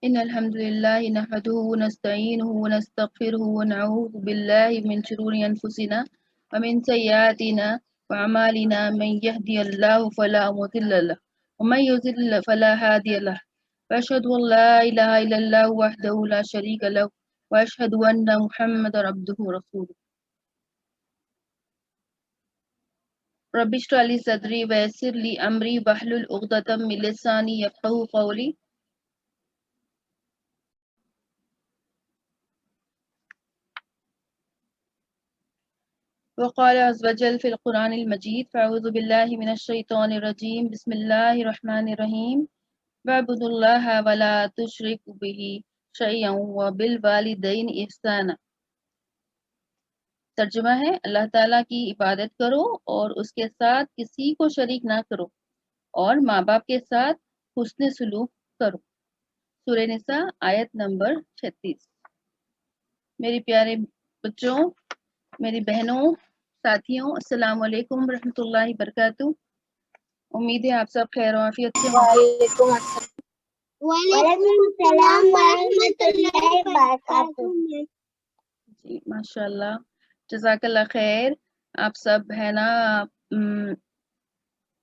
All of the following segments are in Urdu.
إن الحمد لله نحمده ونستعينه ونستغفره ونعوذ بالله من شرور أنفسنا ومن سيئات أعمالنا من يهدي الله فلا مضل له ومن يضلل فلا هادي له وأشهد أن لا إله إلا الله وحده لا شريك له وأشهد أن محمدا عبده ورسوله رب اشرح لي صدري ويسر لي أمري واحلل عقدة من لساني يفقهوا قولي وقال عز وجل في القرآن المجيد فأعوذ بالله من الشيطان الرجيم بسم الله الرحمن الرحيم واعبدوا الله ولا تشركوا به شيئا وبالوالدين إحسانا ترجمہ ہے اللہ تعالیٰ کی عبادت کرو اور اس کے ساتھ کسی کو شریک نہ کرو اور ماں باپ کے ساتھ حسن سلوک کرو سورہ نساء آیت نمبر 36 میری پیارے بچوں میری بہنوں ساتھیوں السلام علیکم ورحمۃ اللہ وبرکاتہ امید ہے آپ سب خیر و عافیت سے وعلیکم السلام ورحمۃ اللہ وبرکاتہ. جی ماشاء اللہ جزاک اللہ خیر آپ سب ہے نا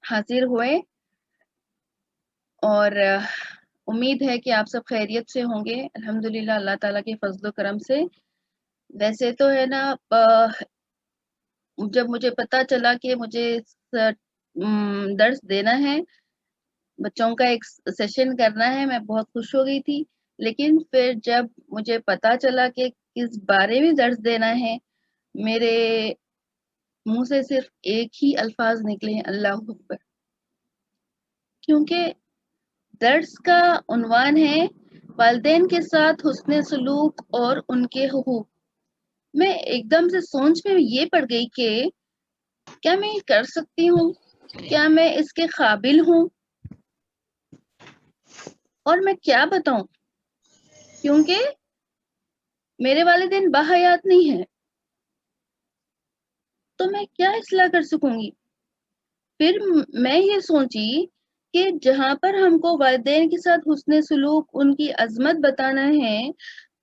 حاضر ہوئے اور امید ہے کہ آپ سب خیریت سے ہوں گے الحمدللہ اللہ تعالیٰ کے فضل و کرم سے ویسے تو ہے نا جب مجھے پتا چلا کہ مجھے درس دینا ہے بچوں کا ایک سیشن کرنا ہے میں بہت خوش ہو گئی تھی لیکن پھر جب مجھے پتا چلا کہ کس بارے میں درس دینا ہے میرے منہ سے صرف ایک ہی الفاظ نکلے ہیں اللہ اکبر کیونکہ درس کا عنوان ہے والدین کے ساتھ حسن سلوک اور ان کے حقوق میں ایک دم سے سوچ میں یہ پڑ گئی کہ کیا میں کر سکتی ہوں کیا میں اس کے قابل ہوں اور میں کیا بتاؤں کیونکہ میرے والدین باحیات نہیں ہیں تو میں کیا اصلاح کر سکوں گی پھر میں یہ سوچی کہ جہاں پر ہم کو والدین کے ساتھ حسن سلوک ان کی عظمت بتانا ہے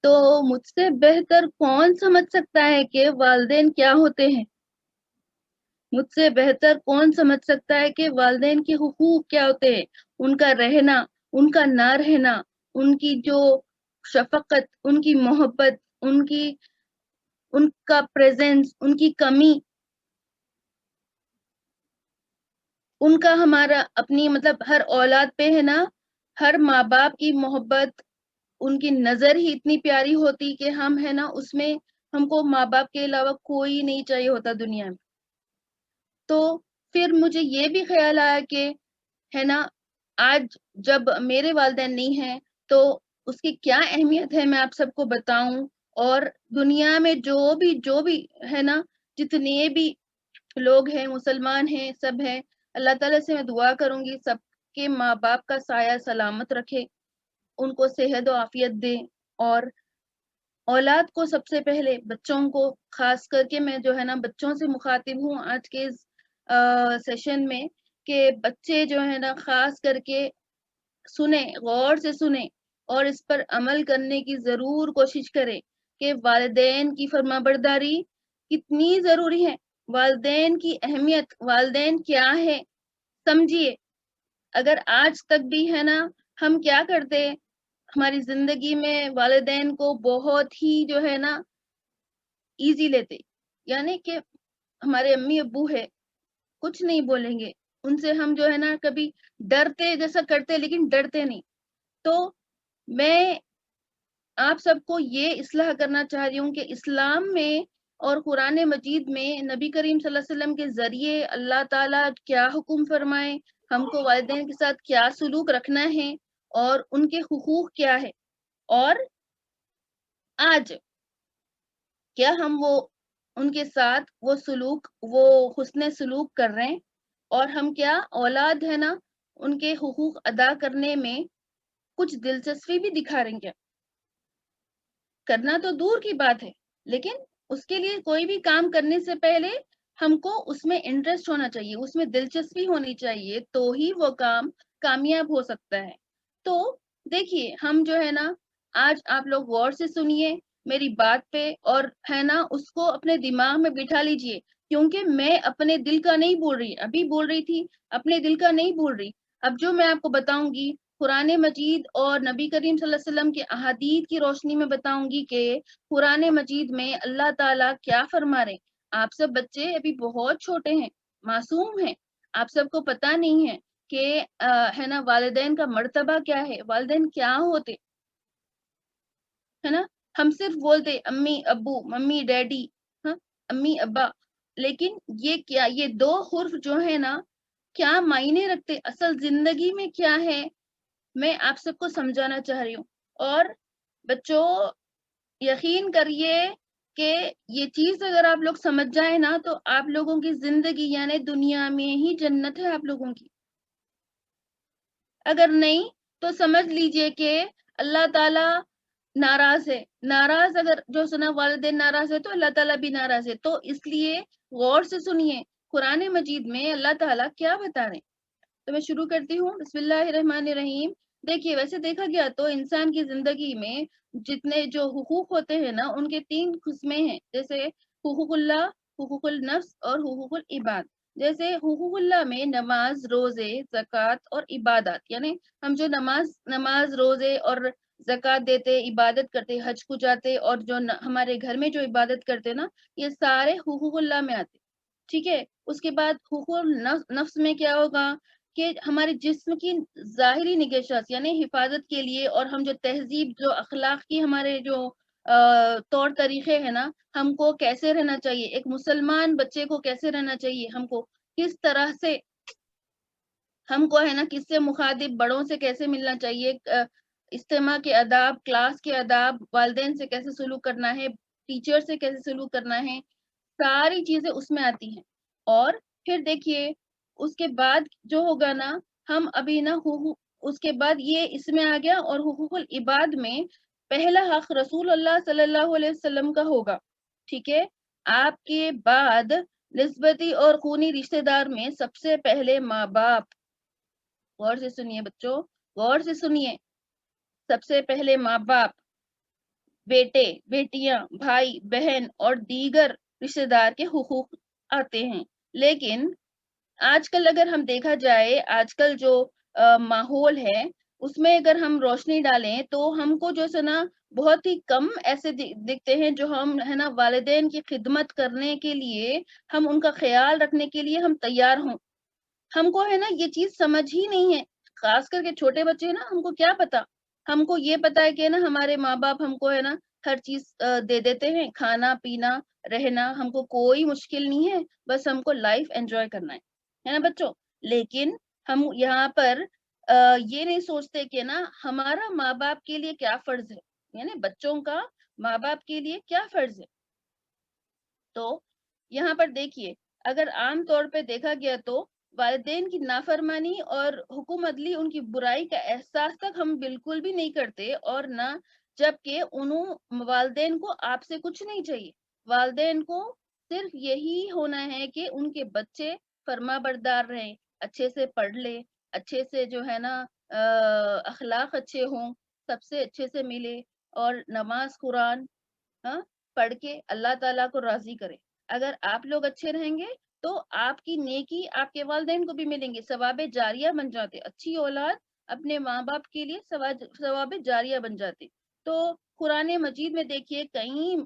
تو مجھ سے بہتر کون سمجھ سکتا ہے کہ والدین کیا ہوتے ہیں مجھ سے بہتر کون سمجھ سکتا ہے کہ والدین کے حقوق کیا ہوتے ہیں ان کا رہنا ان کا نہ رہنا ان کی جو شفقت ان کی محبت ان کا پریزنس ان کی کمی ان کا ہمارا اپنی مطلب ہر اولاد پہ ہے نا ہر ماں باپ کی محبت ان کی نظر ہی اتنی پیاری ہوتی کہ ہم ہے نا اس میں ہم کو ماں باپ کے علاوہ کوئی نہیں چاہیے ہوتا دنیا میں تو پھر مجھے یہ بھی خیال آیا کہ ہے نا آج جب میرے والدین نہیں ہیں تو اس کی کیا اہمیت ہے میں آپ سب کو بتاؤں اور دنیا میں جو بھی ہے نا جتنے بھی لوگ ہیں مسلمان ہیں سب ہیں اللہ تعالیٰ سے میں دعا کروں گی سب کے ماں باپ کا سایہ سلامت رکھے ان کو صحت و عافیت دے اور اولاد کو سب سے پہلے بچوں کو خاص کر کے میں جو ہے نا بچوں سے مخاطب ہوں آج کے سیشن میں کہ بچے جو ہے نا خاص کر کے سنیں غور سے سنیں اور اس پر عمل کرنے کی ضرور کوشش کریں کہ والدین کی فرما برداری کتنی ضروری ہے والدین کی اہمیت والدین کیا ہے سمجھیے اگر آج تک بھی ہے نا ہم کیا کرتے ہماری زندگی میں والدین کو بہت ہی جو ہے نا ایزی لیتے یعنی کہ ہمارے امی ابو ہے کچھ نہیں بولیں گے ان سے ہم جو ہے نا کبھی ڈرتے جیسا کرتے لیکن ڈرتے نہیں تو میں آپ سب کو یہ اصلاح کرنا چاہ رہی ہوں کہ اسلام میں اور قرآن مجید میں نبی کریم صلی اللہ علیہ وسلم کے ذریعے اللہ تعالیٰ کیا حکم فرمائے ہم کو والدین کے ساتھ کیا سلوک رکھنا ہے اور ان کے حقوق کیا ہے اور آج کیا ہم ان کے ساتھ وہ سلوک وہ حسن سلوک کر رہے ہیں اور ہم کیا اولاد ہے نا ان کے حقوق ادا کرنے میں کچھ دلچسپی بھی دکھا رہے ہیں کیا کرنا تو دور کی بات ہے لیکن اس کے لیے کوئی بھی کام کرنے سے پہلے ہم کو اس میں انٹرسٹ ہونا چاہیے اس میں دلچسپی ہونی چاہیے تو ہی وہ کام کامیاب ہو سکتا ہے تو دیکھیے ہم جو ہے نا آج آپ لوگ غور سے سنیے میری بات پہ اور ہے نا اس کو اپنے دماغ میں بٹھا لیجئے، کیونکہ میں اپنے دل کا نہیں بول رہی، ابھی بول رہی تھی اپنے دل کا نہیں بول رہی، اب جو میں آپ کو بتاؤں گی قرآن مجید اور نبی کریم صلی اللہ علیہ وسلم کے احادیث کی روشنی میں بتاؤں گی کہ قرآن مجید میں اللہ تعالیٰ کیا فرما رہے۔ آپ سب بچے ابھی بہت چھوٹے ہیں، معصوم ہیں، آپ سب کو پتا نہیں ہے کہ ہے نا والدین کا مرتبہ کیا ہے، والدین کیا ہوتے ہے نا۔ ہم صرف بولتے امی ابو، ممی ڈیڈی، ہاں امی ابا، لیکن یہ کیا، یہ دو حرف جو ہے نا کیا معنی رکھتے، اصل زندگی میں کیا ہے، میں آپ سب کو سمجھانا چاہ رہی ہوں۔ اور بچوں یقین کریے کہ یہ چیز اگر آپ لوگ سمجھ جائیں نا تو آپ لوگوں کی زندگی یعنی دنیا میں ہی جنت ہے آپ لوگوں کی، اگر نہیں تو سمجھ لیجئے کہ اللہ تعالی ناراض ہے، ناراض اگر جو سنا والدین ناراض ہے تو اللہ تعالیٰ بھی ناراض ہے، تو اس لیے غور سے سنیے قرآن مجید میں اللہ تعالیٰ کیا بتا رہے ہیں۔ تو میں شروع کرتی ہوں، بسم اللہ الرحمن الرحیم۔ دیکھیے ویسے دیکھا گیا تو انسان کی زندگی میں جتنے جو حقوق ہوتے ہیں نا ان کے 3 قسمیں ہیں، جیسے حقوق اللہ، حقوق النفس اور حقوق العباد۔ جیسے حقوق اللہ میں نماز، روزے، زکوٰۃ اور عبادات، یعنی ہم جو نماز روزے اور زکوٰۃ دیتے، عبادت کرتے، حج کو جاتے اور جو ہمارے گھر میں جو عبادت کرتے نا یہ سارے حقوق اللہ میں آتے، ٹھیک ہے۔ اس کے بعد حقوق نفس میں کیا ہوگا کہ ہمارے جسم کی ظاہری نگہشت یعنی حفاظت کے لیے، اور ہم جو تہذیب جو اخلاق کی ہمارے جو طور طریقے ہیں نا، ہم کو کیسے رہنا چاہیے، ایک مسلمان بچے کو کیسے رہنا چاہیے، ہم کو کس طرح سے ہم کو ہے نا کس سے مخاطب، بڑوں سے کیسے ملنا چاہیے، اجتماع کے آداب، کلاس کے آداب، والدین سے کیسے سلوک کرنا ہے، ٹیچر سے کیسے سلوک کرنا ہے، ساری چیزیں اس میں آتی ہیں۔ اور پھر دیکھیے اس کے بعد جو ہوگا نا، ہم ابھی نا اس کے بعد یہ اس میں آ گیا، اور حقوق العباد میں پہلا حق رسول اللہ صلی اللہ علیہ وسلم کا ہوگا، ٹھیک ہے۔ آپ کے بعد نسبتی اور خونی رشتہ دار میں سب سے پہلے ماں باپ، غور سے سنیے بچوں، غور سے سنیے، سب سے پہلے ماں باپ، بیٹے بیٹیاں، بھائی بہن اور دیگر رشتہ دار کے حقوق آتے ہیں۔ لیکن آج کل اگر ہم دیکھا جائے، آج کل جو ماحول ہے اس میں اگر ہم روشنی ڈالیں تو ہم کو جو سنا بہت ہی کم ایسے دکھتے ہیں جو ہم ہے نا والدین کی خدمت کرنے کے لیے، ہم ان کا خیال رکھنے کے لیے ہم تیار ہوں۔ ہم کو ہے نا یہ چیز سمجھ ہی نہیں ہے، خاص کر کے چھوٹے بچے ہیں نا، ہم کو کیا پتا، ہم کو یہ پتا ہے کہ نا ہمارے ماں باپ ہم کو ہے نا ہر چیز دے دیتے ہیں، کھانا پینا رہنا، ہم کو کوئی مشکل نہیں ہے، بس ہم کو لائف انجوائے کرنا ہے نا بچوں۔ لیکن ہم یہاں پر یہ نہیں سوچتے کہ نا ہمارا ماں باپ کے لیے کیا فرض ہے، یعنی بچوں کا ماں باپ کے لیے کیا فرض ہے۔ تو یہاں پر دیکھیے اگر عام طور پہ دیکھا گیا تو والدین کی نافرمانی اور حکم عدلی، ان کی برائی کا احساس تک ہم بالکل بھی نہیں کرتے، اور نہ جبکہ انہوں والدین کو آپ سے کچھ نہیں چاہیے، والدین کو صرف یہی ہونا ہے کہ ان کے بچے فرما بردار رہیں، اچھے سے پڑھ لے، اچھے سے جو ہے نا اخلاق اچھے ہوں، سب سے اچھے سے ملے، اور نماز قرآن ہاں پڑھ کے اللہ تعالیٰ کو راضی کرے۔ اگر آپ لوگ اچھے رہیں گے تو آپ کی نیکی آپ کے والدین کو بھی ملیں گے، ثواب جاریہ بن جاتے، اچھی اولاد اپنے ماں باپ کے لیے ثواب جاریہ بن جاتے۔ تو قرآن مجید میں دیکھیے کئی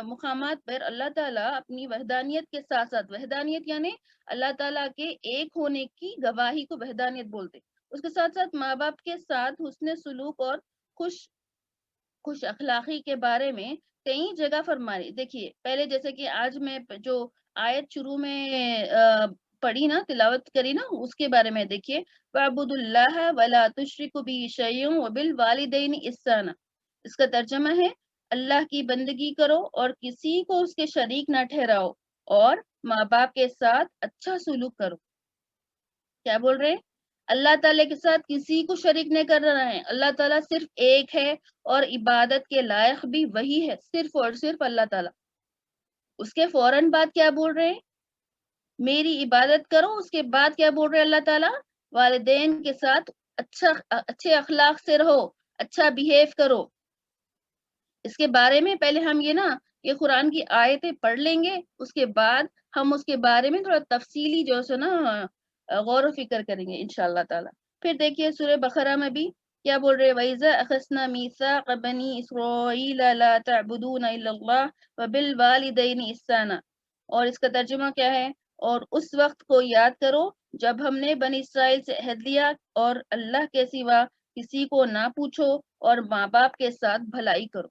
مقامات پر اللہ تعالیٰ اپنی وحدانیت کے ساتھ ساتھ، وحدانیت یعنی اللہ تعالیٰ کے ایک ہونے کی گواہی کو وحدانیت بولتے، اس کے ساتھ ساتھ ماں باپ کے ساتھ حسن سلوک اور خوش اخلاقی کے بارے میں کئی جگہ فرمائی۔ دیکھیے پہلے جیسے کہ آج میں جو آیت شروع میں پڑھی نا، تلاوت کری نا، اس کے بارے میں دیکھیے وَاعْبُدُوا اللَّهَ وَلَا تُشْرِكُوا بِهِ شَيْئًا وَبِالْوَالِدَيْنِ احسانا، اس کا ترجمہ ہے اللہ کی بندگی کرو اور کسی کو اس کے شریک نہ ٹھہراؤ، اور ماں باپ کے ساتھ اچھا سلوک کرو۔ کیا بول رہے ہیں؟ اللہ تعالیٰ کے ساتھ کسی کو شریک نہیں کر رہا ہے، اللہ تعالیٰ صرف ایک ہے، اور عبادت کے لائق بھی وہی ہے، صرف اور صرف اللہ تعالیٰ۔ اس کے فوراً بعد کیا بول رہے ہیں؟ میری عبادت کرو، اس کے بعد کیا بول رہے ہیں اللہ تعالیٰ؟ والدین کے ساتھ اچھے اخلاق سے رہو، اچھا بیہیو کرو. اس کے بارے میں پہلے ہم یہ قرآن کی آیتیں پڑھ لیں گے, اس کے بعد ہم اس کے بارے میں تھوڑا تفصیلی جو ہے نا غور و فکر کریں گے انشاءاللہ تعالی. پھر دیکھیے سورہ بقرہ میں بھی کیا بول رہے, وَإِذَا أَخَذْنَا مِيثَاقَ بَنِي إِسْرَائِيلَ لَا تَعْبُدُونَ إِلَّا اللَّهَ وَبِالْوَالِدَيْنِ إِحْسَانًا, اور اس کا ترجمہ کیا ہے, اور اس وقت کو یاد کرو جب ہم نے بنی اسرائیل سے عہد لیا اور اللہ کے سوا کسی کو نہ پوچھو اور ماں باپ کے ساتھ بھلائی کرو.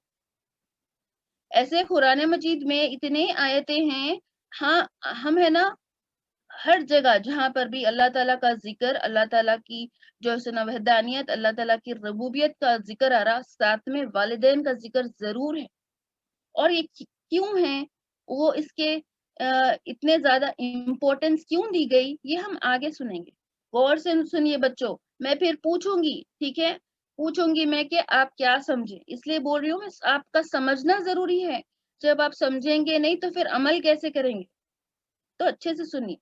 ایسے قرآن مجید میں اتنے آیتیں ہیں. ہاں ہم ہر جگہ جہاں پر بھی اللہ تعالیٰ کا ذکر, اللہ تعالیٰ کی جو ہے وحدانیت, اللہ تعالیٰ کی ربوبیت کا ذکر آ رہا, ساتھ میں والدین کا ذکر ضرور ہے. اور یہ کیوں ہے, وہ اس کے اتنے زیادہ امپورٹنس کیوں دی گئی, یہ ہم آگے سنیں گے. غور سے سنیے بچوں, میں پھر پوچھوں گی, ٹھیک ہے, پوچھوں گی میں کہ آپ کیا سمجھیں, اس لیے بول رہی ہوں آپ کا سمجھنا ضروری ہے. جب آپ سمجھیں گے نہیں تو پھر عمل کیسے کریں گے, تو اچھے سے سنیے,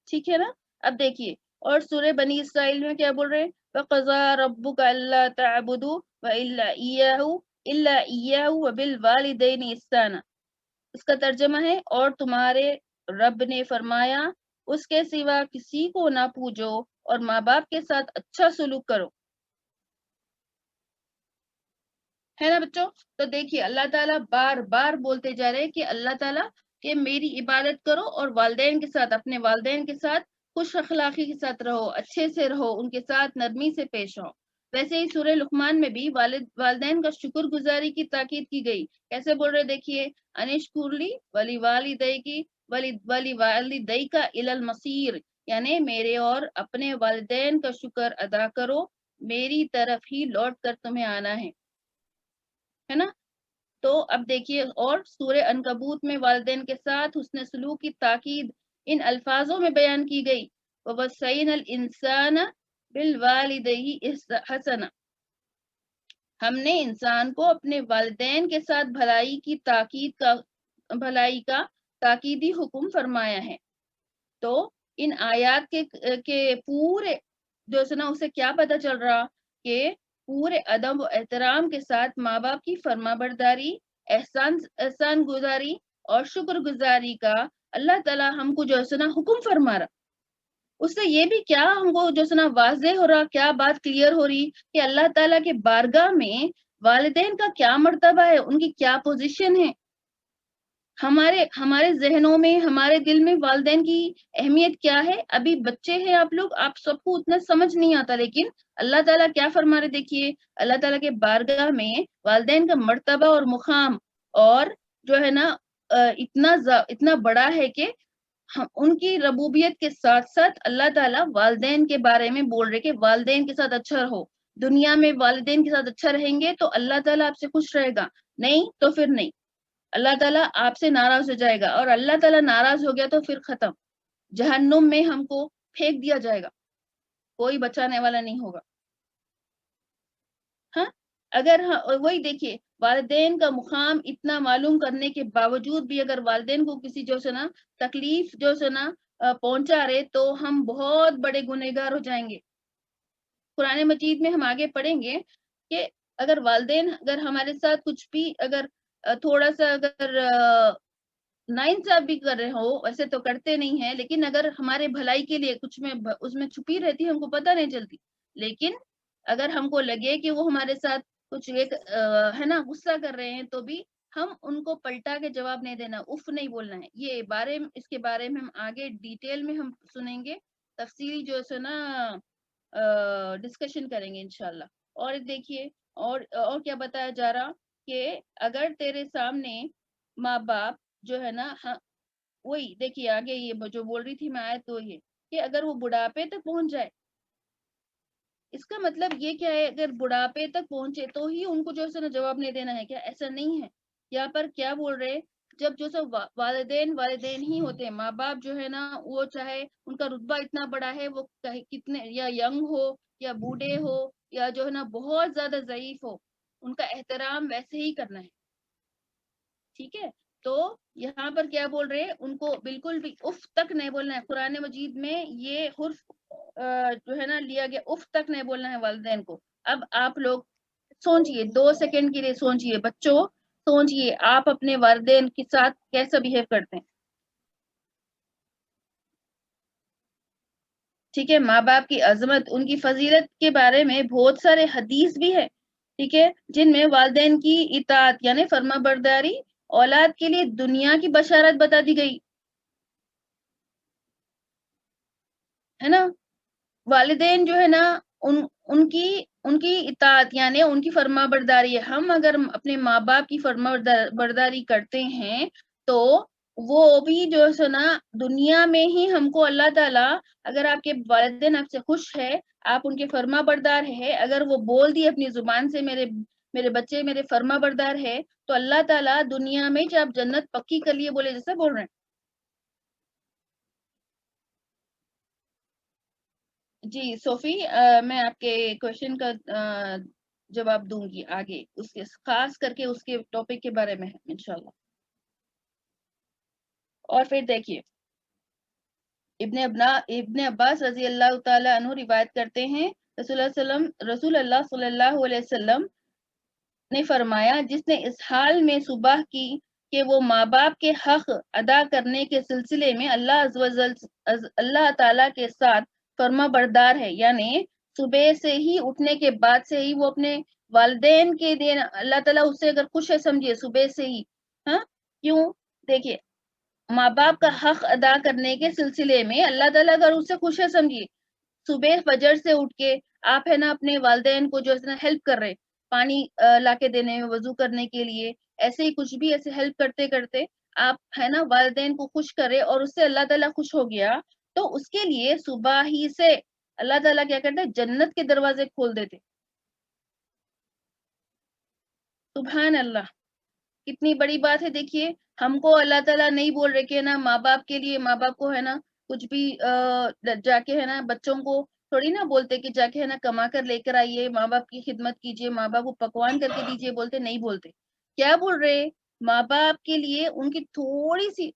ٹھیک ہے نا. اب دیکھیے, اور سورہ بنی اسرائیل میں کیا بول رہے ہیں, وَقَضَىٰ رَبُّكَ أَلَّا تَعْبُدُوا إِلَّا إِيَّاهُ وَبِالْوَالِدَيْنِ إِحْسَانًا. اس کا ترجمہ ہے, اور تمہارے رب نے فرمایا اس کے سوا کسی کو نہ پوجو اور ماں باپ کے ساتھ اچھا سلوک کرو. ہے نا بچوں. تو دیکھیے اللہ تعالیٰ بار بار بولتے جا رہے ہیں کہ اللہ تعالیٰ کہ میری عبادت کرو, اور والدین کے ساتھ, اپنے والدین کے ساتھ خوش اخلاقی کے ساتھ رہو, اچھے سے رہو, ان کے ساتھ نرمی سے پیش آؤ. ویسے ہی سورہ لقمان میں بھی والدین کا شکر گزاری کی تاکید کی گئی. کیسے بول رہے دیکھیے, انشکرلی ولی والدیک الی المصیر, یعنی میرے اور اپنے والدین کا شکر ادا کرو, میری طرف ہی لوٹ کر تمہیں آنا ہے نا. تو اب دیکھیے, اور سورہ عنکبوت میں والدین کے ساتھ حسن سلوک کی تاکید ان الفاظوں میں بیان کی گئی, وَوَصَّيْنَا الْإِنسَانَ بِالْوَالِدَيْهِ حَسَنًا, ہم نے انسان کو اپنے والدین کے ساتھ بھلائی کا تاکیدی حکم فرمایا ہے. تو ان آیات کے پورے جو ہے نا اسے کیا پتہ چل رہا کہ پورے ادب و احترام کے ساتھ ماں باپ کی فرما برداری, احسان گزاری اور شکر گزاری کا اللہ تعالیٰ ہم کو جو ہے نا حکم فرما رہا. اس سے یہ بھی کیا ہم کو جو ہے نا واضح ہو رہا, کیا بات کلیئر ہو رہی کہ اللہ تعالیٰ کے بارگاہ میں والدین کا کیا مرتبہ ہے, ان کی کیا پوزیشن ہے. ہمارے ذہنوں میں, ہمارے دل میں والدین کی اہمیت کیا ہے. ابھی بچے ہیں آپ لوگ, آپ سب کو اتنا سمجھ نہیں آتا, لیکن اللہ تعالیٰ کیا فرما رہے دیکھیے, اللہ تعالیٰ کے بارگاہ میں والدین کا مرتبہ اور مقام اور جو ہے نا اتنا بڑا ہے کہ ان کی ربوبیت کے ساتھ ساتھ اللہ تعالیٰ والدین کے بارے میں بول رہے کہ والدین کے ساتھ اچھا رہو. دنیا میں والدین کے ساتھ اچھا رہیں گے تو اللہ تعالیٰ آپ سے خوش رہے گا, نہیں تو پھر نہیں, اللہ تعالیٰ آپ سے ناراض ہو جائے گا, اور اللہ تعالیٰ ناراض ہو گیا تو پھر ختم, جہنم میں ہم کو پھینک دیا جائے گا, کوئی بچانے والا نہیں ہوگا. ہاں, اگر وہی دیکھیے, والدین کا مقام اتنا معلوم کرنے کے باوجود بھی اگر والدین کو کسی جو ہے نا تکلیف جو ہے نا پہنچا رہے تو ہم بہت بڑے گنہگار ہو جائیں گے. قرآن مجید میں ہم آگے پڑھیں گے کہ اگر والدین اگر ہمارے ساتھ کچھ بھی اگر تھوڑا سا اگر ناانصاف بھی کر رہے ہو, ویسے تو کرتے نہیں ہیں, لیکن اگر ہمارے بھلائی کے لیے کچھ میں اس میں چھپی رہتی ہے, ہم کو پتہ نہیں چلتی, لیکن اگر ہم کو لگے کہ وہ ہمارے ساتھ کچھ ایک ہے نا غصہ کر رہے ہیں, تو بھی ہم ان کو پلٹا کے جواب نہیں دینا, اف نہیں بولنا ہے. یہ اس کے بارے میں ہم آگے ڈیٹیل میں ہم سنیں گے, تفصیلی جو ہے نا ڈسکشن کریں گے انشاءاللہ. اور دیکھیے, اور کیا بتایا جا رہا کہ اگر تیرے سامنے ماں باپ جو ہے نا, وہی دیکھیے آگے یہ جو بول رہی تھی میں آیت, تو یہ کہ اگر وہ بڑھاپے تک پہنچ جائے, اس کا مطلب یہ کیا ہے, اگر بڑھاپے تک پہنچے تو ہی ان کو جو ہے نا جواب نہیں دینا ہے کیا؟ ایسا نہیں ہے. یہاں پر کیا بول رہے, جب جو سب والدین ہی ہوتے ہیں, ماں باپ جو ہے نا وہ چاہے ان کا رتبہ اتنا بڑا ہے, وہ کتنے یا ینگ ہو یا بوڑھے ہو یا جو ہے نا بہت زیادہ ضعیف ہو, ان کا احترام ویسے ہی کرنا ہے. ٹھیک ہے, تو یہاں پر کیا بول رہے, ان کو بالکل بھی اف تک نہیں بولنا ہے. قرآن مجید میں یہ حرف جو ہے نا لیا گیا, اف تک نہیں بولنا ہے والدین کو. اب آپ لوگ سوچئے 2 سیکنڈ کے لیے سوچئے بچوں، سوچئے آپ اپنے والدین کے ساتھ کیسا بہیو کرتے ہیں. ٹھیک ہے، ماں باپ کی عظمت، ان کی فضیلت کے بارے میں بہت سارے حدیث بھی ہے، ٹھیک ہے، جن میں والدین کی اطاعت یعنی فرما برداری اولاد کے لیے دنیا کی بشارت بتا دی گئی ہے نا. والدین جو ہے نا ان کی اطاعت یعنی ان کی فرما برداری ہے. ہم اگر اپنے ماں باپ کی فرما برداری کرتے ہیں تو وہ بھی جو ہے نا دنیا میں ہی ہم کو اللہ تعالیٰ، اگر آپ کے والدین آپ سے خوش ہے، آپ ان کے فرما بردار ہے، اگر وہ بول دی اپنی زبان سے میرے بچے میرے فرما بردار ہے، تو اللہ تعالیٰ دنیا میں جو آپ جنت پکی کر لیے بولے جیسے بول رہے ہیں. جی صوفی، میں آپ کے کوشچن کا جواب دوں گی آگے، اس کے خاص کر کے اس کے ٹاپک کے بارے میں انشاءاللہ. اور پھر دیکھیے ابن عباس رضی اللہ تعالی عنہ روایت کرتے ہیں، رسول اللہ صلی اللہ علیہ وسلم نے فرمایا، جس نے اس حال میں صبح کی کہ وہ ماں باپ کے حق ادا کرنے کے سلسلے میں اللہ تعالی کے ساتھ فرما بردار ہے، یعنی صبح سے ہی اٹھنے کے بعد سے ہی وہ اپنے والدین کے دین اللہ تعالیٰ اس سے اگر خوش ہے، سمجھیے صبح سے ہی. ہاں کیوں؟ دیکھیے ماں باپ کا حق ادا کرنے کے سلسلے میں اللہ تعالیٰ اگر اس سے خوش ہے، سمجھیے صبح فجر سے اٹھ کے آپ ہے نا اپنے والدین کو جو ہے نا ہیلپ کر رہے، پانی لا کے دینے میں، وضو کرنے کے لیے، ایسے ہی کچھ بھی ایسے ہیلپ کرتے کرتے آپ ہے نا والدین کو خوش کرے اور اس سے اللہ تعالیٰ خوش ہو گیا، تو اس کے لیے صبح ہی سے اللہ تعالیٰ کیا کرتے، جنت کے دروازے کھول دیتے. سبحان اللہ، کتنی بڑی بات ہے. دیکھیے ہم کو اللہ تعالیٰ نہیں بول رہے کہ نا ماں باپ کے لیے، ماں باپ کو ہے نا کچھ بھی جا کے ہے نا بچوں کو تھوڑی نا بولتے کہ جا کے ہے نا کما کر لے کر آئیے، ماں باپ کی خدمت کیجیے، ماں باپ کو پکوان کر کے دیجیے، بولتے نہیں بولتے. کیا بول رہے؟ ماں باپ کے لیے ان کی تھوڑی سی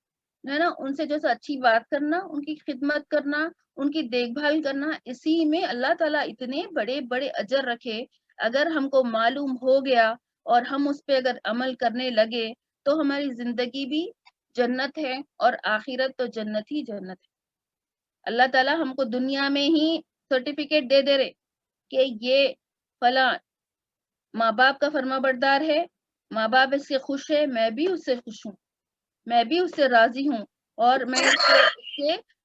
ہے نا ان سے جو اچھی بات کرنا، ان کی خدمت کرنا، ان کی دیکھ بھال کرنا، اسی میں اللہ تعالیٰ اتنے بڑے بڑے اجر رکھے. اگر ہم کو معلوم ہو گیا اور ہم اس پہ اگر عمل کرنے لگے تو ہماری زندگی بھی جنت ہے اور آخرت تو جنت ہی جنت ہے. اللہ تعالیٰ ہم کو دنیا میں ہی سرٹیفکیٹ دے دے رہے کہ یہ فلاں ماں باپ کا فرما بردار ہے، ماں باپ اس سے خوش ہے، میں بھی اس سے خوش ہوں، میں بھی اس سے راضی ہوں، اور میں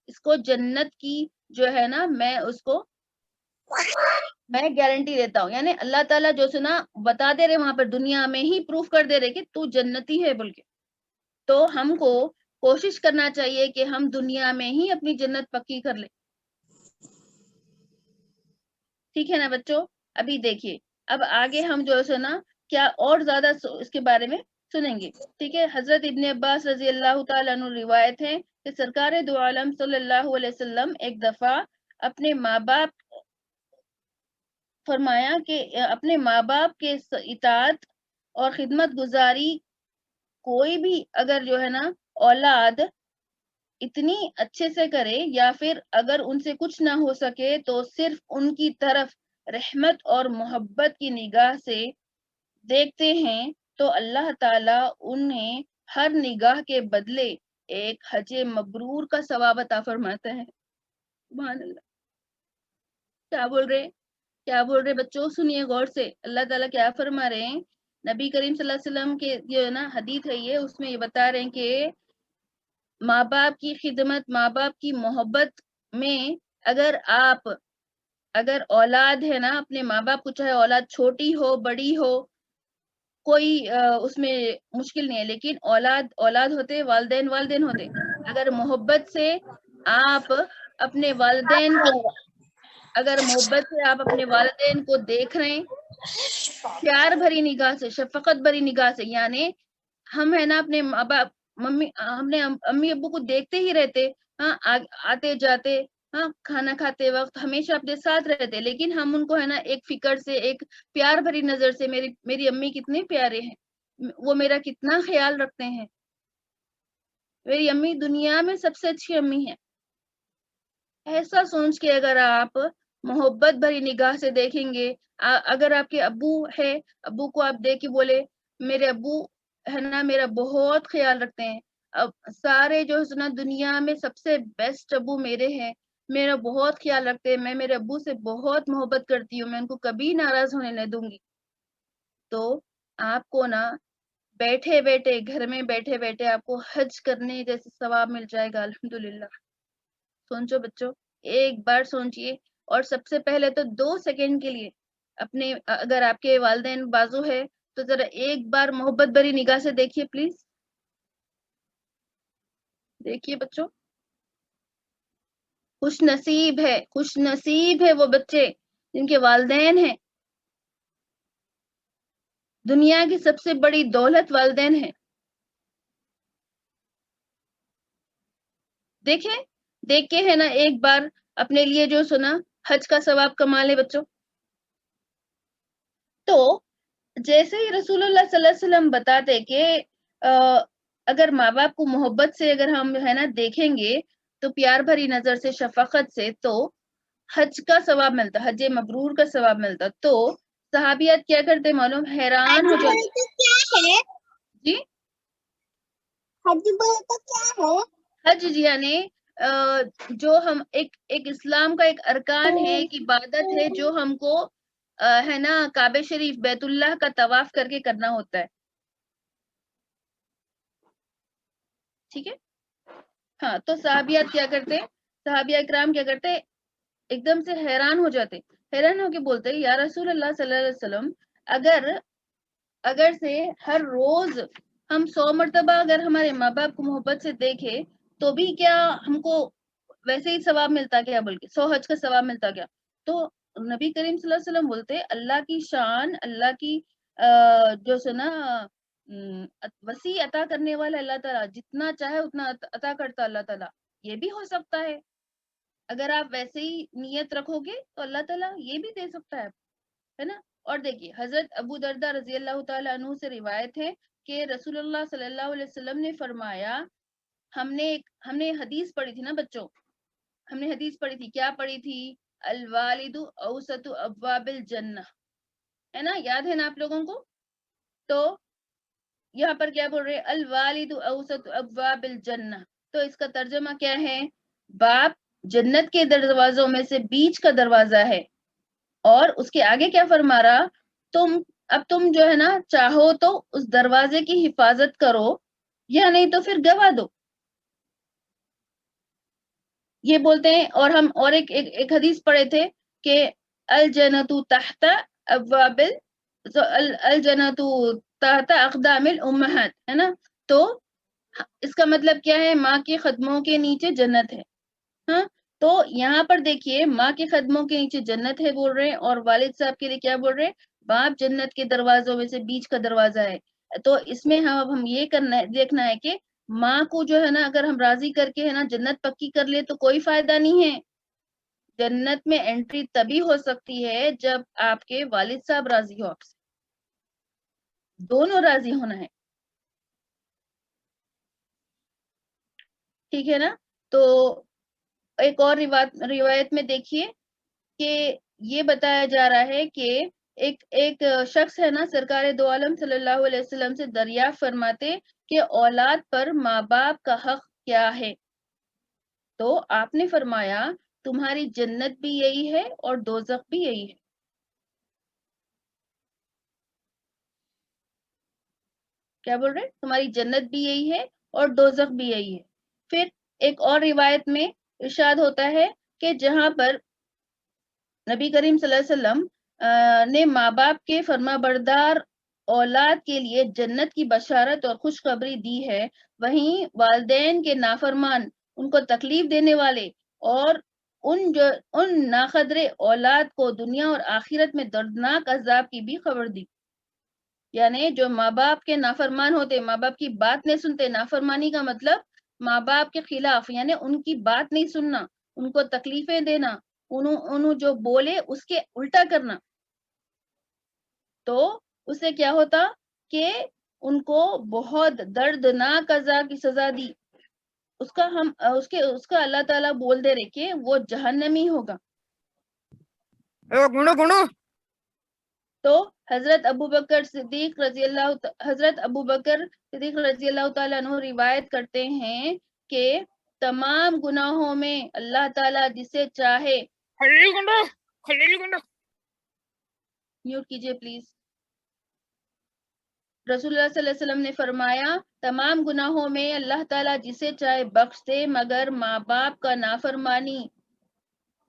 اس کو جنت کی جو ہے نا میں اس کو میں گارنٹی دیتا ہوں. یعنی اللہ تعالیٰ جو سے نا بتا دے رہے وہاں پر دنیا میں ہی پروف کر دے رہے کہ تو جنتی ہے بول کے. تو ہم کو کوشش کرنا چاہیے کہ ہم دنیا میں ہی اپنی جنت پکی کر لیں. ٹھیک ہے نا بچوں؟ ابھی دیکھیے اب آگے ہم جو ہے نا کیا اور زیادہ اس کے بارے میں سنیں گے. ٹھیک ہے، حضرت ابن عباس رضی اللہ تعالیٰ عنہ روایت ہے کہ سرکار دو عالم صلی اللہ علیہ وسلم ایک دفعہ اپنے ماں باپ فرمایا کہ اپنے ماں باپ کے اطاعت اور خدمت گزاری کوئی بھی اگر جو ہے نا اولاد اتنی اچھے سے کرے یا پھر اگر ان سے کچھ نہ ہو سکے تو صرف ان کی طرف رحمت اور محبت کی نگاہ سے دیکھتے ہیں تو اللہ تعالیٰ انہیں ہر نگاہ کے بدلے ایک حج مبرور کا ثواب عطا فرماتا ہے. سبحان اللہ. کیا بول رہے بچوں؟ سنیے غور سے، اللہ تعالیٰ کیا فرما رہے ہیں. نبی کریم صلی اللہ علیہ وسلم کے جو ہے نا حدیث ہے یہ، اس میں یہ بتا رہے ہیں کہ ماں باپ کی خدمت، ماں باپ کی محبت میں اگر اولاد ہے نا اپنے ماں باپ کو، چاہے اولاد چھوٹی ہو بڑی ہو، کوئی اس میں مشکل نہیں ہے، لیکن اولاد ہوتے، والدین ہوتے. اگر محبت سے آپ اپنے والدین کو دیکھ رہے ہیں پیار بھری نگاہ سے، شفقت بھری نگاہ سے، یعنی ہم ہے نا اپنے ماں باپ ہم نے امی ابو کو دیکھتے ہی رہتے، ہاں آتے جاتے، ہاں کھانا کھاتے وقت ہمیشہ اپنے ساتھ رہتے، لیکن ہم ان کو ہے نا ایک فکر سے، ایک پیار بھری نظر سے، میری امی کتنے پیارے ہیں، وہ میرا کتنا خیال رکھتے ہیں، میری امی دنیا میں سب سے اچھی امی ہے. ایسا سوچ کے اگر آپ محبت بھری نگاہ سے دیکھیں گے. اگر آپ کے ابو ہے, ابو کو آپ دیکھ کے بولے میرے ابو ہے نا میرا بہت خیال رکھتے ہیں, اب سارے جو ہے نا دنیا میں سب سے بیسٹ ابو میرے ہیں, میرا بہت خیال رکھتے ہیں, میں میرے ابو سے بہت محبت کرتی ہوں, میں ان کو کبھی ناراض ہونے نہیں دوں گی. تو آپ کو نا بیٹھے بیٹھے گھر میں بیٹھے بیٹھے آپ کو حج کرنے جیسے ثواب مل جائے گا. الحمدللہ. سوچو بچوں, ایک بار سوچئے, اور سب سے پہلے تو 2 سیکنڈ کے لیے اپنے, اگر آپ کے والدین بازو ہے تو ذرا ایک بار محبت بھری نگاہ سے دیکھیے پلیز. دیکھیے بچوں, خوش نصیب ہے وہ بچے جن کے والدین ہیں. دنیا کی سب سے بڑی دولت والدین ہیں. دیکھیں, دیکھ کے ہے نا ایک بار اپنے لیے جو سنا حج کا ثواب کما لے بچوں. تو جیسے ہی رسول اللہ صلی اللہ علیہ وسلم بتاتے کہ اگر ماں باپ کو محبت سے اگر ہم ہے نا دیکھیں گے تو پیار بھری نظر سے, شفقت سے, تو حج کا ثواب ملتا, حج مبرور کا ثواب ملتا. تو صحابیات کیا کرتے معلوم, حیران ہو جاتے. کیا ہے جی حج بول تو کیا ہے؟ حج جی یعنی جو ہم ایک اسلام کا ایک ارکان ہے, ایک عبادت ہے جو ہم کو ہے نا کعبہ شریف بیت اللہ کا طواف کر کے کرنا ہوتا ہے. ٹھیک ہے, ہاں. تو صحابیات کیا کرتے, صحابہ اکرام کیا کرتے, ایک دم سے حیران ہو جاتے, حیران ہو کے بولتے یا رسول اللہ صلی اللہ علیہ وسلم اگر سے ہر روز ہم 100 مرتبہ اگر ہمارے ماں باپ کو محبت سے دیکھے تو بھی کیا ہم کو ویسے ہی ثواب ملتا کیا, بلکہ 100 حج کا ثواب ملتا کیا. تو نبی کریم صلی اللہ علیہ وسلم بولتے اللہ کی شان, اللہ کی جو سنا وسیع عطا کرنے والا اللہ تعالیٰ, جتنا چاہے اتنا عطا کرتا اللہ تعالیٰ. یہ بھی ہو سکتا ہے اگر آپ ویسے ہی نیت رکھو گے تو اللہ تعالیٰ یہ بھی دے سکتا ہے نا. اور دیکھیے حضرت ابو دردہ رضی اللہ تعالیٰ عنہ سے روایت ہے کہ رسول اللہ صلی اللہ علیہ وسلم نے فرمایا, ہم نے حدیث پڑھی تھی نا بچوں, ہم نے حدیث پڑھی تھی, کیا پڑھی تھی, الوالد اوسط ابواب الجنہ, ہے نا, یاد ہے نا آپ لوگوں کو. تو یہاں پر کیا بول رہے, الوالد اوسط ابواب الجنہ, تو اس کا ترجمہ کیا ہے, باپ جنت کے دروازوں میں سے بیچ کا دروازہ ہے. اور اس کے آگے کیا فرما رہا, تم جو ہے نا چاہو تو اس دروازے کی حفاظت کرو, یا نہیں تو پھر گوا دو. یہ بولتے ہیں. اور ہم اور ایک حدیث پڑھے تھے کہ الجنت تحت ابواب الجنت تحت اقدام الامہات, ہے نا. تو اس کا مطلب کیا ہے, ماں کے قدموں کے نیچے جنت ہے. ہاں, تو یہاں پر دیکھیے ماں کے قدموں کے نیچے جنت ہے بول رہے ہیں, اور والد صاحب کے لیے کیا بول رہے ہیں, باپ جنت کے دروازوں میں سے بیچ کا دروازہ ہے. تو اس میں ہم یہ کرنا ہے, دیکھنا ہے کہ ماں کو جو ہے نا اگر ہم راضی کر کے ہے نا جنت پکی کر لے تو کوئی فائدہ نہیں ہے. جنت میں انٹری تبھی ہو سکتی ہے جب آپ کے والد صاحب راضی ہو آپ سے, دونوں راضی ہونا ہے. ٹھیک ہے نا. تو ایک اور روایت میں دیکھیے کہ یہ بتایا جا رہا ہے کہ ایک شخص ہے نا سرکار دو عالم صلی اللہ علیہ وسلم سے دریافت فرماتے کہ اولاد پر ماں باپ کا حق کیا ہے. تو آپ نے فرمایا تمہاری جنت بھی یہی ہے اور دوزخ بھی یہی ہے. کیا بول رہے, تمہاری جنت بھی یہی ہے اور دوزخ بھی یہی ہے. پھر ایک اور روایت میں ارشاد ہوتا ہے کہ جہاں پر نبی کریم صلی اللہ علیہ وسلم نے ماں باپ کے فرما بردار اولاد کے لیے جنت کی بشارت اور خوشخبری دی ہے, وہیں والدین کے نافرمان, ان کو تکلیف دینے والے اور ان ناقدر اولاد کو دنیا اور آخرت میں دردناک عذاب کی بھی خبر دی. یعنی جو ماں باپ کے نافرمان ہوتے, ماں باپ کی بات نہیں سنتے, نافرمانی کا مطلب ماں باپ کے خلاف, یعنی ان کی بات نہیں سننا, ان کو تکلیفیں دینا, انہوں جو بولے اس کے الٹا کرنا. تو اس سے کیا ہوتا کہ ان کو بہت دردناک عذاب کی سزا دی. اس کا اللہ تعالیٰ بول دے رہے کہ وہ جہنمی ہوگا. تو حضرت ابو بکر صدیق رضی اللہ تعالیٰ عنہ روایت کرتے ہیں کہ تمام گناہوں میں اللہ تعالیٰ جسے چاہے، میوٹ کیجئے پلیز، رسول اللہ صلی اللہ علیہ وسلم نے فرمایا تمام گناہوں میں اللہ تعالیٰ جسے چاہے بخش دے مگر ماں باپ کا نافرمانی،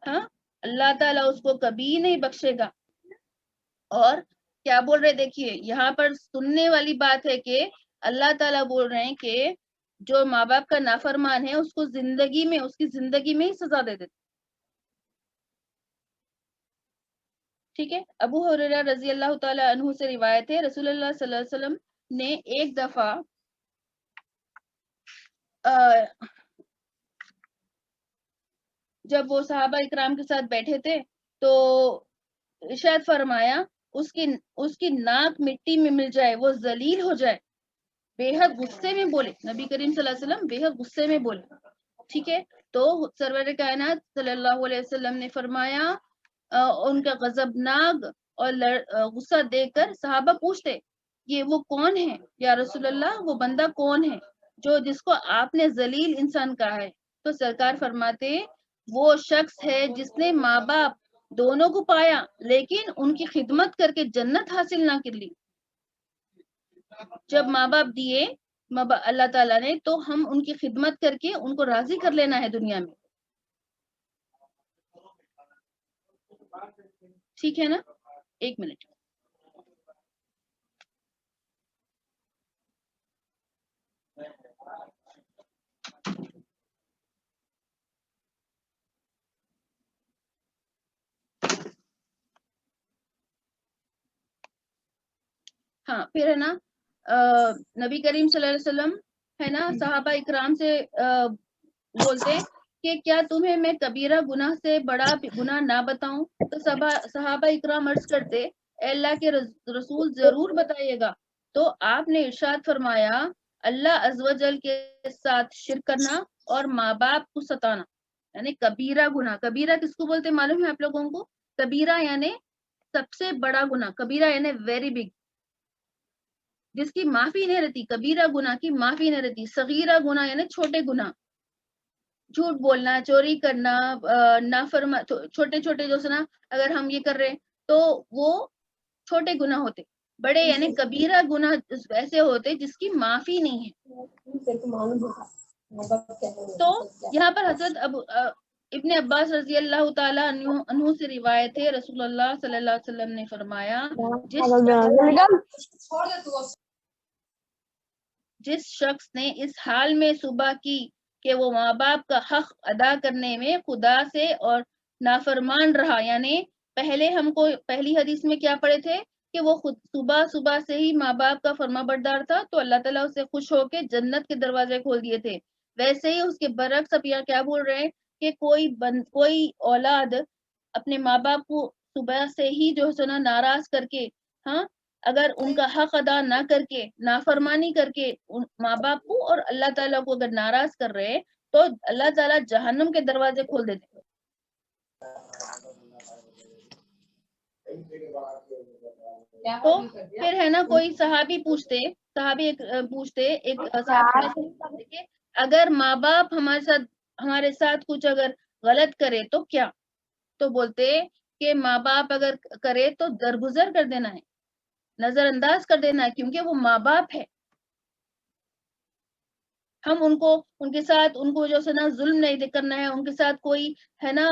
ہاں اللہ تعالیٰ اس کو کبھی نہیں بخشے گا۔ اور کیا بول رہے دیکھیے یہاں پر سننے والی بات ہے کہ اللہ تعالیٰ بول رہے ہیں کہ جو ماں باپ کا نافرمان ہے اس کو اس کی زندگی میں ہی سزا دے دیتے، ٹھیک ہے۔ ابو ہریرہ رضی اللہ تعالیٰ عنہ سے روایت ہے رسول اللہ صلی اللہ علیہ وسلم نے ایک دفعہ جب وہ صحابہ اکرام کے ساتھ بیٹھے تھے تو ارشاد فرمایا اس کی ناک مٹی میں مل جائے، وہ ذلیل ہو جائے، بے حد غصے میں بولے، نبی کریم صلی اللہ علیہ وسلم بے حد غصے میں بولے، ٹھیک ہے۔ تو سرور کائنات صلی اللہ علیہ وسلم نے فرمایا ان کا غضبناک اور غصہ دیکھ کر صحابہ پوچھتے یہ وہ کون ہے یا رسول اللہ، وہ بندہ کون ہے جس کو آپ نے ذلیل انسان کہا ہے؟ تو سرکار فرماتے وہ شخص ہے جس نے ماں باپ دونوں کو پایا لیکن ان کی خدمت کر کے جنت حاصل نہ کر لی۔ جب ماں باپ دیے اللہ تعالیٰ نے تو ہم ان کی خدمت کر کے ان کو راضی کر لینا ہے دنیا میں، ٹھیک ہے نا۔ ایک منٹ، ہاں پھر ہے نا نبی کریم صلی اللہ علیہ وسلم ہے نا صحابہ اکرام سے بولتے کہ کیا تمہیں میں کبیرہ گناہ سے بڑا گناہ نہ بتاؤں؟ تو صحابہ اکرام عرض کرتے اے اللہ کے رسول ضرور بتائیے گا۔ تو آپ نے ارشاد فرمایا اللہ عز و جل کے ساتھ شرک کرنا اور ماں باپ کو ستانا، یعنی کبیرہ گناہ۔ کبیرہ کس کو بولتے معلوم ہے آپ لوگوں کو؟ کبیرہ یعنی سب سے بڑا گناہ، کبیرہ یعنی ویری بگ، جس کی معافی نہیں رہتی، کبیرہ گناہ کی معافی نہیں رہتی۔ صغیرہ گناہ یعنی چھوٹے گناہ، جھوٹ بولنا، چوری کرنا، چھوٹے چھوٹے جو سنا اگر ہم یہ کر رہے تو وہ چھوٹے گناہ ہوتے۔ بڑے یعنی کبیرہ گناہ ایسے ہوتے جس کی معافی نہیں ہے۔ تو یہاں پر حضرت ابن عباس رضی اللہ تعالیٰ عنہ سے روایت ہے رسول اللہ صلی اللہ علیہ وسلم نے فرمایا جس شخص نے اس حال میں صبح کی کہ وہ ماں باپ کا حق ادا کرنے میں خدا سے اور نافرمان رہا، یعنی پہلی حدیث میں کیا پڑھے تھے کہ وہ خود صبح سے ہی ماں باپ کا فرما بردار تھا تو اللہ تعالیٰ اسے خوش ہو کے جنت کے دروازے کھول دیے تھے، ویسے ہی اس کے برعکس اب یہاں کیا بول رہے ہیں کہ کوئی اولاد اپنے ماں باپ کو صبح سے ہی جو ہے نا ناراض کر کے، ہاں اگر ان کا حق ادا نہ کر کے نافرمانی کر کے ماں باپ کو اور اللہ تعالیٰ کو اگر ناراض کر رہے تو اللہ تعالیٰ جہنم کے دروازے کھول دیتے۔ تو پھر ہے نا کوئی صحابی پوچھتے ایک صحابی کہ اگر ماں باپ ہمارے ساتھ کچھ اگر غلط کرے تو کیا؟ تو بولتے کہ ماں باپ اگر کرے تو درگزر کر دینا ہے، نظر انداز کر دینا ہے، کیونکہ وہ ماں باپ ہے۔ ہم ان کے ساتھ ان کو جو ہے نا ظلم نہیں کرنا ہے، ان کے ساتھ کوئی ہے نا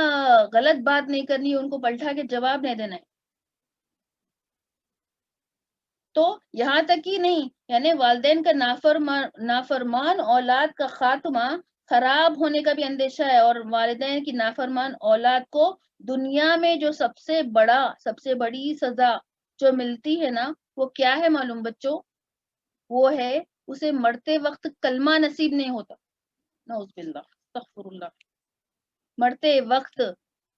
غلط بات نہیں کرنی ہے، ان کو پلٹا کے جواب نہیں دینا ہے۔ تو یہاں تک ہی نہیں، یعنی والدین کا نافرمان اولاد کا خاتمہ خراب ہونے کا بھی اندیشہ ہے، اور والدین کی نافرمان اولاد کو دنیا میں جو سب سے بڑی سزا جو ملتی ہے نا وہ کیا ہے معلوم بچوں؟ وہ ہے اسے مرتے وقت کلمہ نصیب نہیں ہوتا، نعوذ باللہ استغفر اللہ۔ مرتے وقت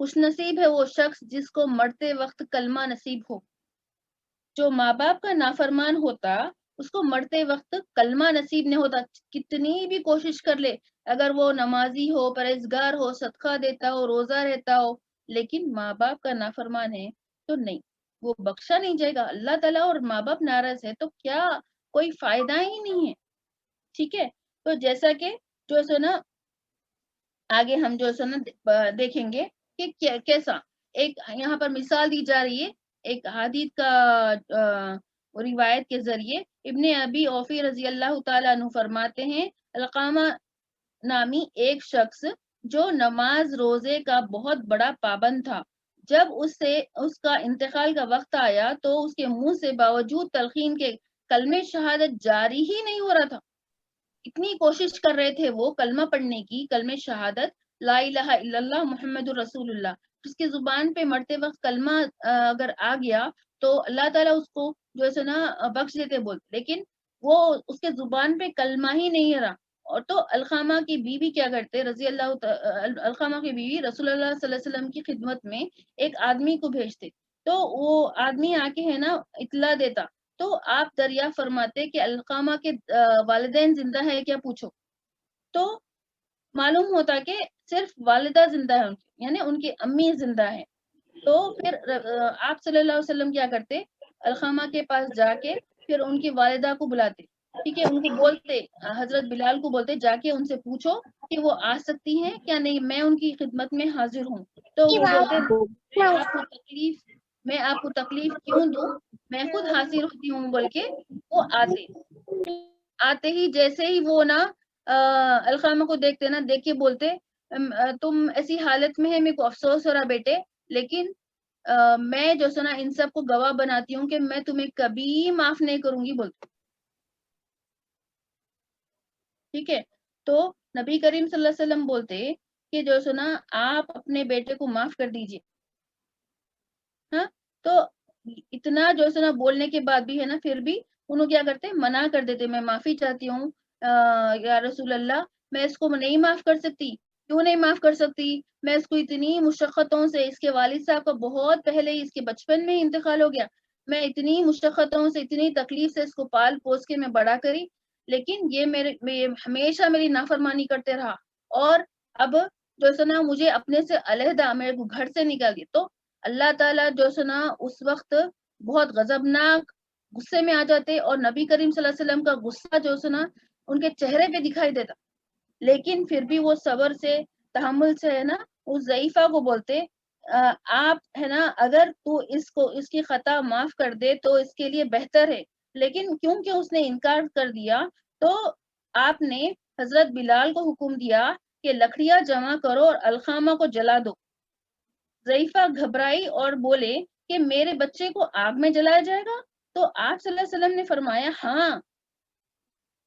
خوش نصیب ہے وہ شخص جس کو مرتے وقت کلمہ نصیب ہو۔ جو ماں باپ کا نافرمان ہوتا اس کو مرتے وقت کلمہ نصیب نہیں ہوتا، کتنی بھی کوشش کر لے، اگر وہ نمازی ہو، پرہیزگار ہو، صدقہ دیتا ہو، روزہ رہتا ہو، لیکن ماں باپ کا نافرمان ہے تو نہیں، وہ بخشا نہیں جائے گا. اللہ تعالیٰ اور ماں باپ ناراض ہے تو کیا کوئی فائدہ ہی نہیں ہے. ٹھیک ہے. تو جیسا کہ جو سو نا آگے ہم جو سو نا دیکھیں گے کہ کیسا ایک یہاں پر مثال دی جا رہی ہے ایک حدیث کا روایت کے ذریعے. ابن ابی اوفی رضی اللہ تعالیٰ عنہ فرماتے ہیں علقامہ نامی ایک شخص جو نماز روزے کا بہت بڑا پابند تھا، جب اس کا انتقال کا وقت آیا تو اس کے منہ سے باوجود تلقین کے کلمہ شہادت جاری ہی نہیں ہو رہا تھا. اتنی کوشش کر رہے تھے وہ کلمہ پڑھنے کی، کلمہ شہادت لا الہ الا اللہ محمد الرسول اللہ، جس کی زبان پہ مرتے وقت کلمہ اگر آ گیا تو اللہ تعالیٰ اس کو جو ہے نا بخش دیتے بولتے، لیکن وہ اس کے زبان پہ کلمہ ہی نہیں رہا. اور تو علقامہ کی بیوی کیا کرتے رضی اللہ علقامہ کی بیوی رسول اللہ صلی اللہ علیہ وسلم کی خدمت میں ایک آدمی کو بھیجتے، تو وہ آدمی آ کے ہے نا اطلاع دیتا، تو آپ دریافت فرماتے کہ علقامہ کے والدین زندہ ہے کیا پوچھو. تو معلوم ہوتا کہ صرف والدہ زندہ ہے ان کی، یعنی ان کی امی زندہ ہے. تو پھر آپ صلی اللہ علیہ وسلم کیا کرتے علقامہ کے پاس جا کے پھر ان کی والدہ کو بلاتے. ٹھیک ہے. ان کو بولتے حضرت بلال کو بولتے جا کے ان سے پوچھو کہ وہ آ سکتی ہیں کیا نہیں، میں ان کی خدمت میں حاضر ہوں. تو وہ بولتے میں آپ کو تکلیف کیوں دوں، میں خود حاضر ہوتی ہوں بول کے وہ آتے ہی جیسے ہی وہ نا علقامہ کو دیکھتے نا، دیکھ کے بولتے تم ایسی حالت میں ہے، میرے کو افسوس ہو رہا بیٹے، لیکن میں جو سنا ان سب کو گواہ بناتی ہوں کہ میں تمہیں کبھی معاف نہیں کروں گی بولتے. ٹھیک ہے. تو نبی کریم صلی اللہ علیہ وسلم بولتے کہ جو سنا آپ اپنے بیٹے کو معاف کر دیجئے. ہاں. تو اتنا جو سنا بولنے کے بعد بھی ہے نا پھر بھی انہوں کیا کرتے منع کر دیتے، میں معافی چاہتی ہوں یا رسول اللہ، میں اس کو نہیں معاف کر سکتی. کیوں نہیں معاف کر سکتی، میں اس کو اتنی مشقتوں سے، اس کے والد صاحب کا بہت پہلے اس کے بچپن میں انتقال ہو گیا، میں اتنی مشقتوں سے اتنی تکلیف سے اس کو پال پوس کے میں بڑا کری، لیکن یہ ہمیشہ میری نافرمانی کرتے رہا، اور اب جو سنا مجھے اپنے سے علیحدہ میرے کو گھر سے نکال دی. تو اللہ تعالیٰ جو سنا اس وقت بہت غضبناک غصے میں آ جاتے، اور نبی کریم صلی اللہ علیہ وسلم کا غصہ جو سنا ان کے چہرے پہ دکھائی دیتا، لیکن پھر بھی وہ صبر سے تحمل سے ہے نا اس ضعیفہ کو بولتے آپ ہے نا اگر تو اس کی خطا معاف کر دے تو اس کے لیے بہتر ہے، لیکن کیونکہ اس نے انکار کر دیا تو آپ نے حضرت بلال کو حکم دیا کہ لکڑیاں جمع کرو اور علقامہ کو جلا دو. ضعیفہ گھبرائی اور بولے کہ میرے بچے کو آگ میں جلایا جائے گا. تو آپ صلی اللہ علیہ وسلم نے فرمایا ہاں،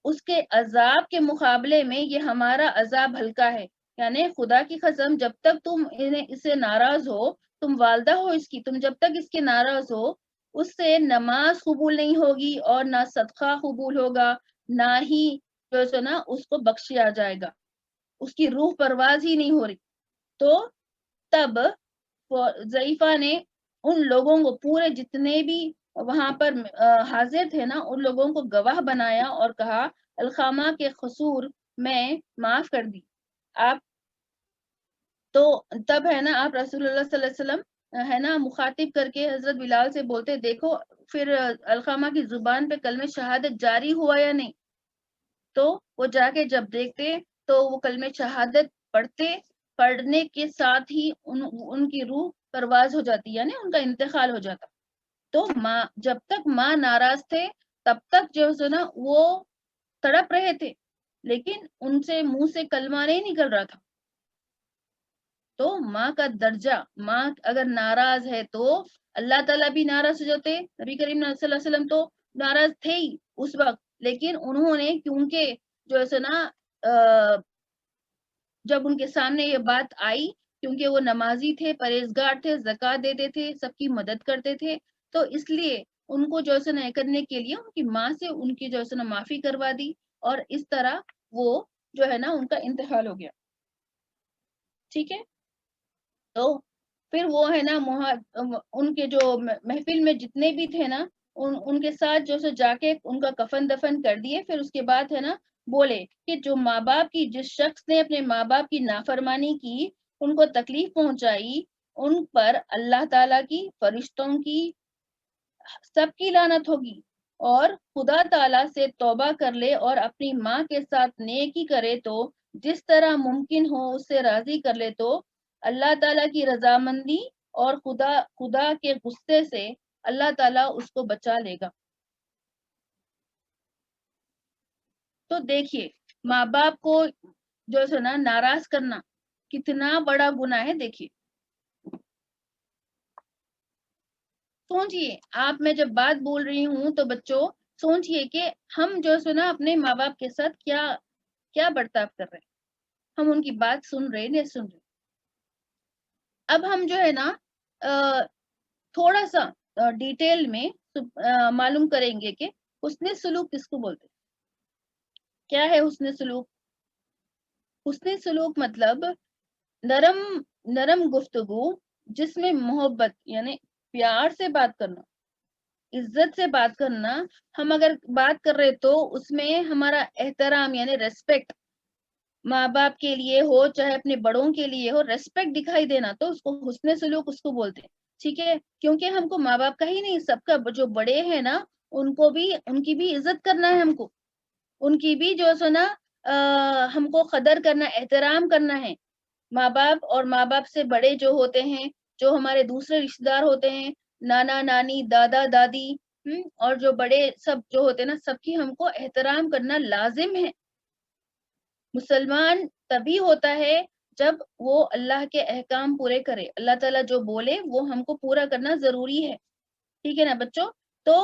اس کے عذاب کے مقابلے میں یہ ہمارا عذاب ہلکا ہے. یعنی خدا کی قسم جب تک تم اسے ناراض ہو، تم والدہ ہو اس کی، تم جب تک اس کے ناراض ہو اس سے نماز قبول نہیں ہوگی اور نہ صدقہ قبول ہوگا، نہ ہی جو ہے نا اس کو بخشیا جائے گا، اس کی روح پرواز ہی نہیں ہو رہی. تو تب ضعیفہ نے ان لوگوں کو پورے جتنے بھی وہاں پر حاضر تھے نا ان لوگوں کو گواہ بنایا اور کہا علقامہ کے قصور میں معاف کر دی. آپ تو تب ہے نا آپ رسول اللہ صلی اللہ علیہ وسلم ہے نا مخاطب کر کے حضرت بلال سے بولتے دیکھو پھر علقامہ کی زبان پہ کلمہ شہادت جاری ہوا یا نہیں. تو وہ جا کے جب دیکھتے تو وہ کلمہ شہادت پڑھنے کے ساتھ ہی ان کی روح پرواز ہو جاتی، یعنی ان کا انتقال ہو جاتا. تو ماں جب تک ماں ناراض تھے تب تک جو ہے نا وہ تڑپ رہے تھے، لیکن ان سے منہ سے کلمہ نہیں نکل رہا تھا. تو ماں کا درجہ، ماں اگر ناراض ہے تو اللہ تعالیٰ بھی ناراض ہو جاتے. نبی کریم صلی اللہ علیہ وسلم تو ناراض تھے ہی اس وقت، لیکن انہوں نے کیونکہ جو ہے نا جب ان کے سامنے یہ بات آئی، کیونکہ وہ نمازی تھے، پرہیزگار تھے، زکوٰۃ دیتے تھے، سب کی مدد کرتے تھے، تو اس لیے ان کو جو ہے نا کرنے کے لیے ان کی ماں سے ان کی جو ہے نا معافی کروا دی، اور اس طرح وہ جو ہے نا ان کا انتقال ہو گیا. ٹھیک ہے. تو پھر وہ ہے نا ان کے جو محفل میں جتنے بھی تھے نا ان کے ساتھ جو سو جا کے ان کا کفن دفن کر دیے. پھر اس کے بعد ہے نا بولے کہ جو ماں باپ کی، جس شخص نے اپنے ماں باپ کی نافرمانی کی، ان کو تکلیف پہنچائی، ان پر اللہ تعالیٰ کی، فرشتوں کی، سب کی لعنت ہوگی، اور خدا تعالیٰ سے توبہ کر لے اور اپنی ماں کے ساتھ نیکی کرے تو جس طرح ممکن ہو اس سے راضی کر لے تو اللہ تعالیٰ کی رضامندی اور خدا کے غصے سے اللہ تعالیٰ اس کو بچا لے گا۔ تو دیکھیے، ماں باپ کو جو ہے نا ناراض کرنا کتنا بڑا گناہ ہے۔ دیکھیے، سوچئے، آپ میں جب بات بول رہی ہوں تو بچوں سوچئے کہ ہم جو ہے نا اپنے ماں باپ کے ساتھ کیا برتاؤ کر رہے ہیں، ہم ان کی بات سن رہے نہیں سن رہے۔ اب ہم جو ہے نا تھوڑا سا ڈیٹیل میں معلوم کریں گے کہ حسن سلوک کس کو بولتے ہیں۔ کیا ہے حسن سلوک؟ حسن سلوک مطلب نرم گفتگو جس میں محبت یعنی پیار سے بات کرنا، عزت سے بات کرنا۔ ہم اگر بات کر رہے تو اس میں ہمارا احترام یعنی ریسپیکٹ، ماں باپ کے لیے ہو چاہے اپنے بڑوں کے لیے ہو، ریسپیکٹ دکھائی دینا، تو اس کو حسن سلوک اس کو بولتے ہیں۔ ٹھیک ہے، کیونکہ ہم کو ماں باپ کا ہی نہیں، سب کا جو بڑے ہیں نا ان کی بھی عزت کرنا ہے، ہم کو ان کی بھی جو سنا ہم کو قدر کرنا، احترام کرنا ہے۔ ماں باپ اور ماں باپ سے بڑے جو ہوتے ہیں، جو ہمارے دوسرے رشتے دار ہوتے ہیں، نانا نانی، دادا دادی، اور جو بڑے سب جو ہوتے ہیں نا، سب کی ہم کو احترام کرنا لازم ہے۔ مسلمان تبھی ہوتا ہے جب وہ اللہ کے احکام پورے کرے، اللہ تعالیٰ جو بولے وہ ہم کو پورا کرنا ضروری ہے۔ ٹھیک ہے نا بچوں؟ تو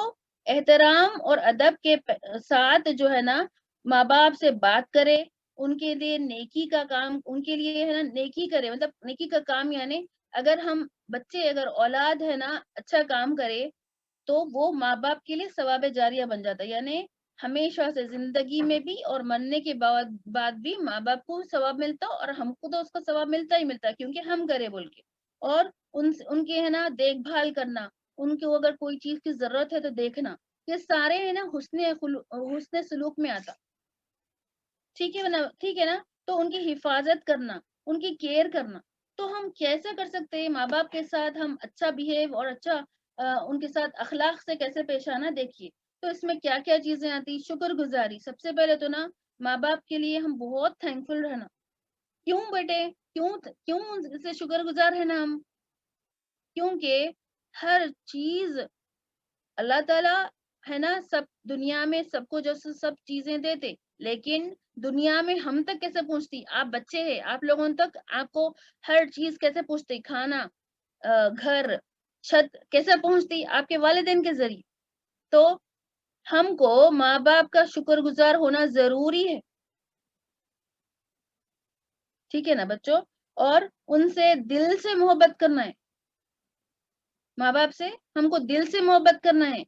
احترام اور ادب کے ساتھ جو ہے نا ماں باپ سے بات کرے، ان کے لیے نیکی کا کام، ان کے لیے ہے نا نیکی کرے، مطلب نیکی کا کام یعنی اگر ہم بچے، اگر اولاد ہے نا اچھا کام کرے تو وہ ماں باپ کے لیے ثواب جاریہ بن جاتا ہے، یعنی ہمیشہ سے زندگی میں بھی اور مرنے کے بعد بھی ماں باپ کو ثواب ملتا، اور ہم کو تو اس کا ثواب ملتا ہی ملتا ہے کیونکہ ہم کرے بول کے۔ اور ان کے ہے نا دیکھ بھال کرنا، ان کو اگر کوئی چیز کی ضرورت ہے تو دیکھنا، یہ سارے ہے نا حسن سلوک میں آتا۔ ٹھیک ہے نا؟ تو ان کی حفاظت کرنا، ان کی کیئر کرنا، تو ہم کیسے کر سکتے ہیں ماں باپ کے ساتھ ہم اچھا بہیو اور اچھا ان کے ساتھ اخلاق سے کیسے پیش آنا؟ دیکھیے، تو اس میں کیا کیا چیزیں آتی؟ شکر گزاری، سب سے پہلے تو نا ماں باپ کے لیے ہم بہت تھینک فل رہنا۔ کیوں بیٹے؟ کیوں سے شکر گزار ہے نا ہم؟ کیونکہ ہر چیز اللہ تعالیٰ ہے نا، سب دنیا میں سب کو جیسے سب چیزیں دیتے، لیکن دنیا میں ہم تک کیسے پہنچتی؟ آپ بچے ہیں، آپ لوگوں تک آپ کو ہر چیز کیسے پہنچتی؟ کھانا، گھر، چھت کیسے پہنچتی؟ آپ کے والدین کے ذریعے۔ تو ہم کو ماں باپ کا شکر گزار ہونا ضروری ہے۔ ٹھیک ہے نا بچوں؟ اور ان سے دل سے محبت کرنا ہے، ماں باپ سے ہم کو دل سے محبت کرنا ہے۔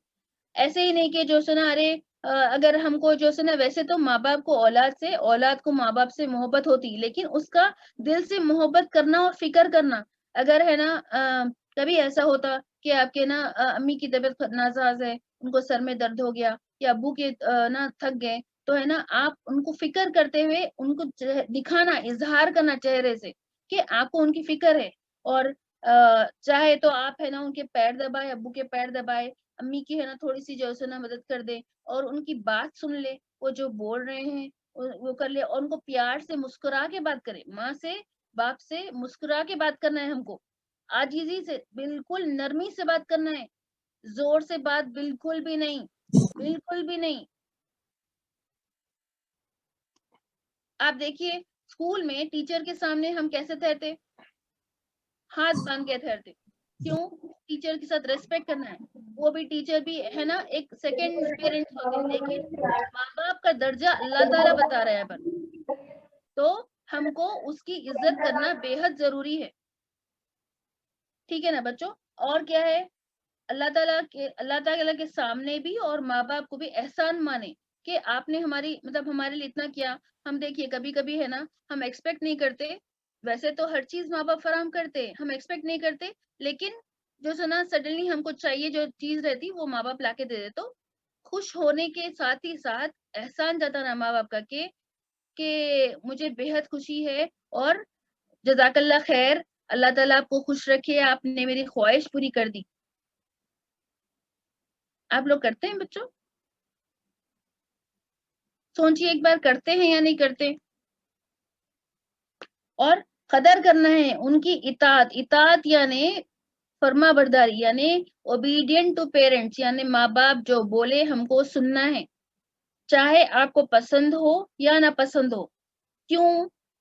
ایسے ہی نہیں کہ جو سنا ارے اگر ہم کو جو سنا، ویسے تو ماں باپ کو اولاد کو ماں باپ سے محبت ہوتی، لیکن اس کا دل سے محبت کرنا اور فکر کرنا۔ اگر ہے نا کبھی ایسا ہوتا کہ آپ کے نا امی کی طبیعت ناساز ہے، ان کو سر میں درد ہو گیا، یا ابو کے نا تھک گئے، تو ہے نا آپ ان کو فکر کرتے ہوئے ان کو دکھانا، اظہار کرنا چہرے سے کہ آپ کو ان کی فکر ہے، اور چاہے تو آپ ہے نا ان کے پیر دبائے، ابو کے پیر دبائے، امی کی ہے نا تھوڑی سی جو ہے نا مدد کر دے، اور ان کی بات سن لے، وہ جو بول رہے ہیں وہ کر لے، اور ان کو پیار سے مسکرا کے بات کرے۔ ماں سے باپ سے مسکرا کے بات کرنا ہے ہم کو، عاجزی سے، بالکل نرمی سے بات کرنا ہے، زور سے بات بالکل بھی نہیں، بالکل بھی نہیں۔ آپ دیکھیے اسکول میں ٹیچر کے سامنے ہم کیسے ٹھہرتے؟ ہاتھ باندھ کے ٹھہرتے۔ کیوں؟ ٹیچر کے ساتھ ریسپیکٹ کرنا ہے، وہ بھی ٹیچر بھی ہے نا ایک سیکنڈ پیرنٹس ہوتے ہیں، لیکن ماں باپ کا درجہ اللہ تعالیٰ بتا رہا ہے پر، تو ہم کو اس کی عزت کرنا بے حد ضروری ہے۔ ٹھیک ہے نا بچوں؟ اور کیا ہے؟ اللہ تعالیٰ کے سامنے بھی اور ماں باپ کو بھی احسان مانے کہ آپ نے ہمارے لیے اتنا کیا۔ ہم دیکھیے کبھی کبھی ہے نا ہم ایکسپیکٹ نہیں کرتے، ویسے تو ہر چیز ماں باپ فراہم کرتے، ہم ایکسپیکٹ نہیں کرتے، لیکن جو سنا سڈنلی ہم کو چاہیے جو چیز رہتی وہ ماں باپ لا کے دے دے، تو خوش ہونے کے ساتھ ہی ساتھ احسان جاتا نا ماں باپ کا کہ مجھے بے حد خوشی ہے، اور جزاک اللہ خیر، اللہ تعالیٰ آپ کو خوش رکھے, آپ نے میری خواہش پوری کر دی. آپ لوگ کرتے ہیں بچوں؟ سوچیے ایک بار, کرتے ہیں یا نہیں کرتے؟ اور قدر کرنا ہے ان کی اطاعت یعنی فرما برداری, یعنی اوبیڈینٹ ٹو پیرنٹس, یعنی ماں باپ جو بولے ہم کو سننا ہے, چاہے آپ کو پسند ہو یا نہ پسند ہو. کیوں؟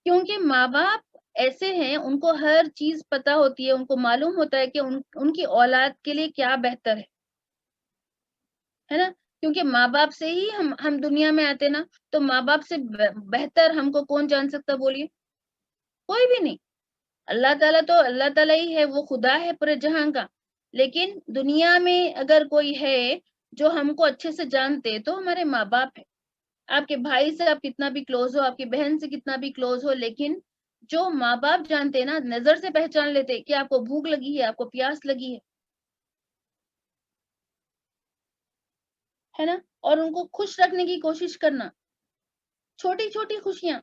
کیونکہ ماں باپ ایسے ہیں, ان کو ہر چیز پتا ہوتی ہے, ان کو معلوم ہوتا ہے کہ ان کی اولاد کے لیے کیا بہتر ہے نا. کیونکہ ماں باپ سے ہی ہم دنیا میں آتے نا, تو ماں باپ سے بہتر ہم کو کون جان سکتا, بولیے؟ کوئی بھی نہیں. اللہ تعالیٰ تو اللہ تعالیٰ ہی ہے, وہ خدا ہے پورے جہاں کا. لیکن دنیا میں اگر کوئی ہے جو ہم کو اچھے سے جانتے تو ہمارے ماں باپ ہے. آپ کے بھائی سے آپ کتنا بھی کلوز ہو, آپ کی بہن سے کتنا بھی کلوز ہو, لیکن جو ماں باپ جانتے نا, نظر سے پہچان لیتے کہ آپ کو بھوک لگی ہے, آپ کو پیاس لگی ہے نا. اور ان کو خوش رکھنے کی کوشش کرنا, چھوٹی چھوٹی خوشیاں,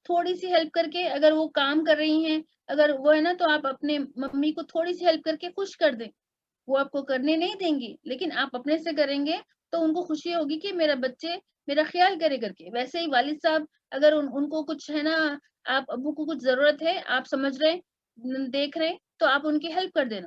تھوڑی سی ہیلپ کر کے, اگر وہ کام کر رہی ہیں, اگر وہ ہے نا, تو آپ اپنے ممی کو تھوڑی سی ہیلپ کر کے خوش کر دیں. وہ آپ کو کرنے نہیں دیں گی, لیکن آپ اپنے سے کریں گے تو ان کو خوشی ہوگی کہ میرا بچے میرا خیال کرے کر کے. ویسے ہی والد صاحب اگر ان کو کچھ ہے نا, آپ ابو کو کچھ ضرورت ہے, آپ سمجھ رہے, دیکھ رہے, تو آپ ان کی ہیلپ کر دینا.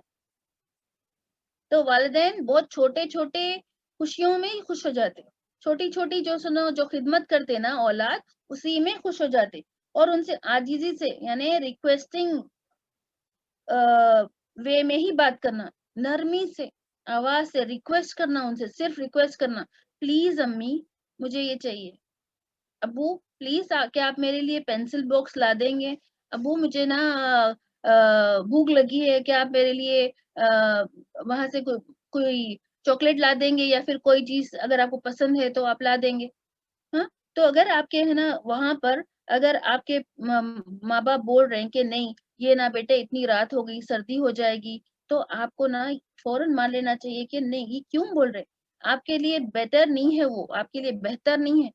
تو والدین بہت چھوٹے چھوٹے خوشیوں میں ہی خوش ہو جاتے, چھوٹی چھوٹی جو خدمت کرتے نا اولاد, اسی میں خوش ہو جاتے. اور ان سے عاجزی سے, یعنی ریکویسٹنگ وے میں ہی بات کرنا, نرمی سے, آواز سے ریکویسٹ کرنا, ان سے صرف ریکویسٹ کرنا, پلیز امی مجھے یہ چاہیے, ابو پلیز کیا آپ میرے لیے پینسل باکس لا دیں گے, ابو مجھے نا بھوک لگی ہے, کیا آپ میرے لیے وہاں سے کوئی چاکلیٹ لا دیں گے, یا پھر کوئی چیز اگر آپ کو پسند ہے تو آپ لا دیں گے. ہاں, تو اگر آپ کے ہے نا وہاں پر اگر آپ کے ماں باپ بول رہے ہیں کہ نہیں یہ نہ بیٹے, اتنی رات ہو گئی, سردی ہو جائے گی, تو آپ کو نا فوراً مان لینا چاہیے کہ نہیں, یہ کیوں بول رہے, آپ کے لیے بیٹر نہیں ہے, وہ آپ کے لیے بہتر نہیں ہے,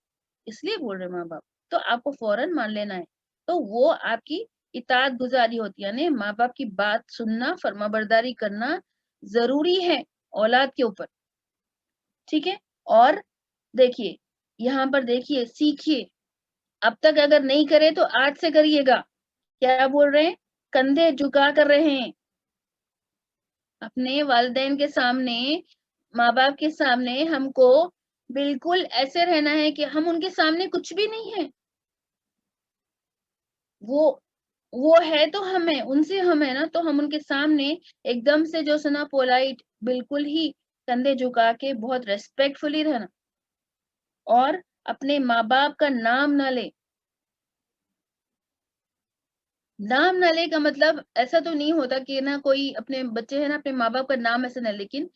اس لیے بول رہے ماں باپ, تو آپ کو فوراً مان لینا ہے. تو وہ آپ کی اطاعت گزاری ہوتی ہے, یعنی ماں باپ کی بات سننا, فرما برداری کرنا ضروری ہے اولاد کے اوپر. ٹھیک ہے. اور دیکھیے یہاں پر, دیکھیے سیکھیے, اب تک اگر نہیں کرے تو آج سے کریے گا. کیا بول رہے ہیں؟ کندھے جھکا کر رہے ہیں اپنے والدین کے سامنے, ماں باپ کے سامنے. ہم کو بالکل ایسے رہنا ہے کہ ہم ان کے سامنے کچھ بھی نہیں ہے, وہ ہے تو ہم ہیں, ان سے ہم ہے نا, تو ہم ان کے سامنے ایک دم سے جو سنا پولائٹ, بالکل ہی کندھے جھکا کے بہت ریسپیکٹفلی رہنا. اور اپنے ماں باپ کا نام نہ لے. نام نہ لے کا مطلب ایسا تو نہیں ہوتا کہ نا کوئی اپنے بچے ہے نا اپنے ماں باپ کا نام ایسا نہ, لیکن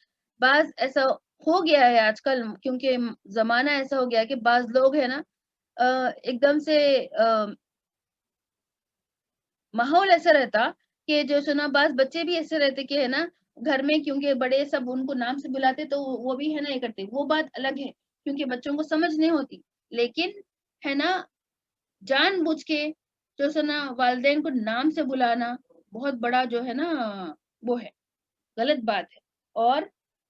بعض ایسا ہو گیا ہے آج کل, کیونکہ زمانہ ایسا ہو گیا کہ بعض لوگ ہے نا ایک دم سے ماحول ایسا رہتا کہ جو سنا, بعض بچے بھی ایسے رہتے کہ ہے نا گھر میں, کیونکہ بڑے سب ان کو نام سے بلاتے تو وہ بھی ہے نا یہ کرتے. وہ بات الگ ہے کیونکہ بچوں کو سمجھ نہیں ہوتی, لیکن ہے نا جان بوجھ کے جو سنا والدین کو نام سے بلانا بہت بڑا جو ہے نا وہ ہے, غلط بات ہے. اور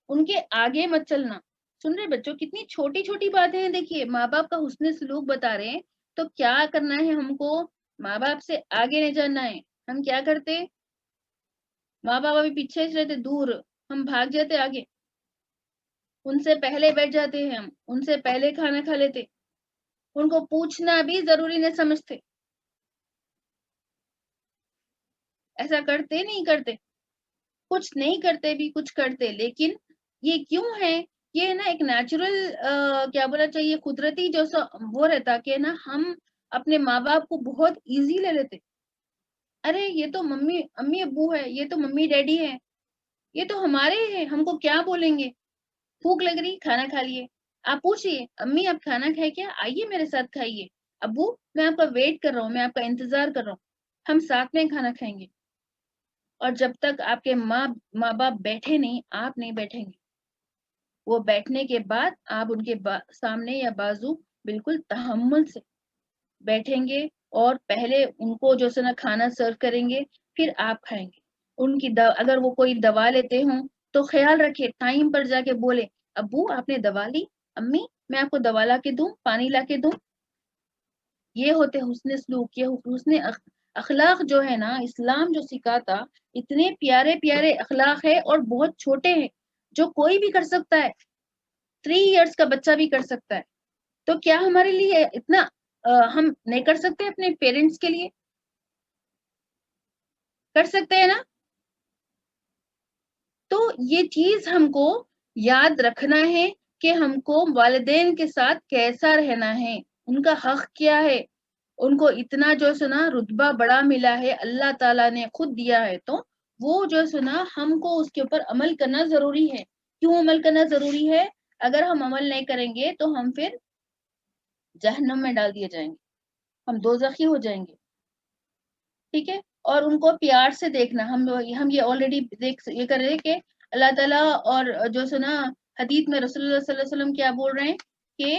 ان کے آگے مت چلنا. سن رہے بچوں, کتنی چھوٹی چھوٹی باتیں ہیں, دیکھیے ماں باپ کا حسن سلوک بتا رہے ہیں, تو کیا کرنا ہے ہم کو, ماں باپ سے آگے نہیں جانا ہے. ہم کیا کرتے, ماں باپ ابھی پیچھے سے رہتے دور, ہم بھاگ جاتے آگے, ان سے پہلے بیٹھ جاتے ہیں, ہم ان سے پہلے کھانا کھا لیتے, ان کو پوچھنا بھی ضروری نہیں سمجھتے. ایسا کرتے نہیں کرتے, کچھ نہیں کرتے بھی کچھ کرتے, لیکن یہ کیوں ہے, یہ نا ایک نیچرل کیا بولا چاہیے, قدرتی جو سا وہ رہتا کہ نا ہم اپنے ماں باپ کو بہت ایزی لے لیتے. ارے یہ تو امی ابو ہے, یہ تو ممی ڈیڈی ہے, یہ تو ہمارے ہیں, ہم کو کیا بولیں گے. بھوک لگ رہی, کھانا کھا لیے. آپ پوچھئے امی آپ کھانا کھائے کیا, آئیے میرے ساتھ کھائیے. ابو میں آپ کا ویٹ کر رہا ہوں, میں آپ کا انتظار کر رہا ہوں, ہم ساتھ میں کھانا کھائیں گے. اور جب تک آپ کے ماں باپ بیٹھے نہیں, آپ نہیں بیٹھیں گے. وہ بیٹھنے کے بعد آپ ان کے سامنے یا بازو بالکل تحمل سے بیٹھیں گے, اور پہلے ان کو جو ہے نا کھانا سرو کریں گے، پھر آپ کھائیں گے. ان کی اگر وہ کوئی دوا لیتے ہوں تو خیال رکھے، ٹائم پر جا کے بولے ابو آپ نے دوا لی، امی میں آپ کو دوا لا کے دوں، پانی لا کے دوں. یہ ہوتے حسن سلوک، یہ حسن اخلاق جو ہے نا اسلام جو سکھاتا، اتنے پیارے پیارے اخلاق ہے اور بہت چھوٹے ہیں جو کوئی بھی کر سکتا ہے. 3 ایئرس کا بچہ بھی کر سکتا ہے. تو کیا ہمارے لیے اتنا ہم نہیں کر سکتے اپنے پیرنٹس کے لیے؟ کر سکتے ہیں نا. تو یہ چیز ہم کو یاد رکھنا ہے کہ ہم کو والدین کے ساتھ کیسا رہنا ہے، ان کا حق کیا ہے. ان کو اتنا جو سنا رتبہ بڑا ملا ہے، اللہ تعالیٰ نے خود دیا ہے، تو وہ جو سنا ہم کو اس کے اوپر عمل کرنا ضروری ہے. کیوں عمل کرنا ضروری ہے؟ اگر ہم عمل نہیں کریں گے تو ہم پھر جہنم میں ڈال دیے جائیں گے، ہم دوزخی ہو جائیں گے. ٹھیک ہے. اور ان کو پیار سے دیکھنا. ہم یہ آلریڈی یہ کر رہے کہ اللہ تعالیٰ اور جو سنا حدیث میں رسول اللہ صلی اللہ علیہ وسلم کیا بول رہے ہیں کہ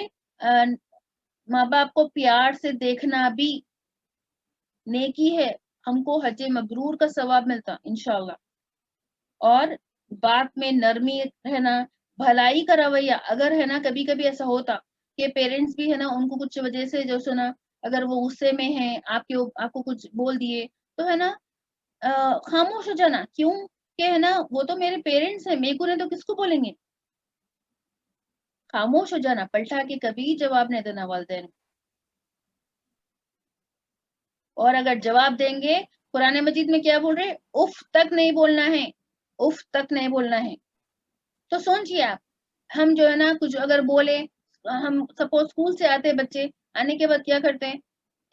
ماں باپ کو پیار سے دیکھنا بھی نیکی ہے، ہم کو حج مبرور کا ثواب ملتا انشاءاللہ. اور بات میں نرمی رہنا، بھلائی کا رویہ. اگر ہے نا کبھی کبھی ایسا ہوتا کہ پیرنٹس بھی ہے نا ان کو کچھ وجہ سے جو سنا اگر وہ غصے میں ہیں، آپ کو کچھ بول دیے تو ہے نا خاموش ہو جانا. کیوں کہ ہے نا وہ تو میرے پیرنٹس ہیں، میرے کو نہیں تو کس کو بولیں گے. خاموش ہو جانا، پلٹا کے کبھی جواب نہیں دینا والدین. اور اگر جواب دیں گے، قرآن مجید میں کیا بول رہے، اف تک نہیں بولنا ہے، اف تک نہیں بولنا ہے. تو سوچئے آپ، ہم جو ہے نا کچھ اگر بولے، ہم سپوز اسکول سے آتے بچے، آنے کے بعد کیا کرتے ہیں،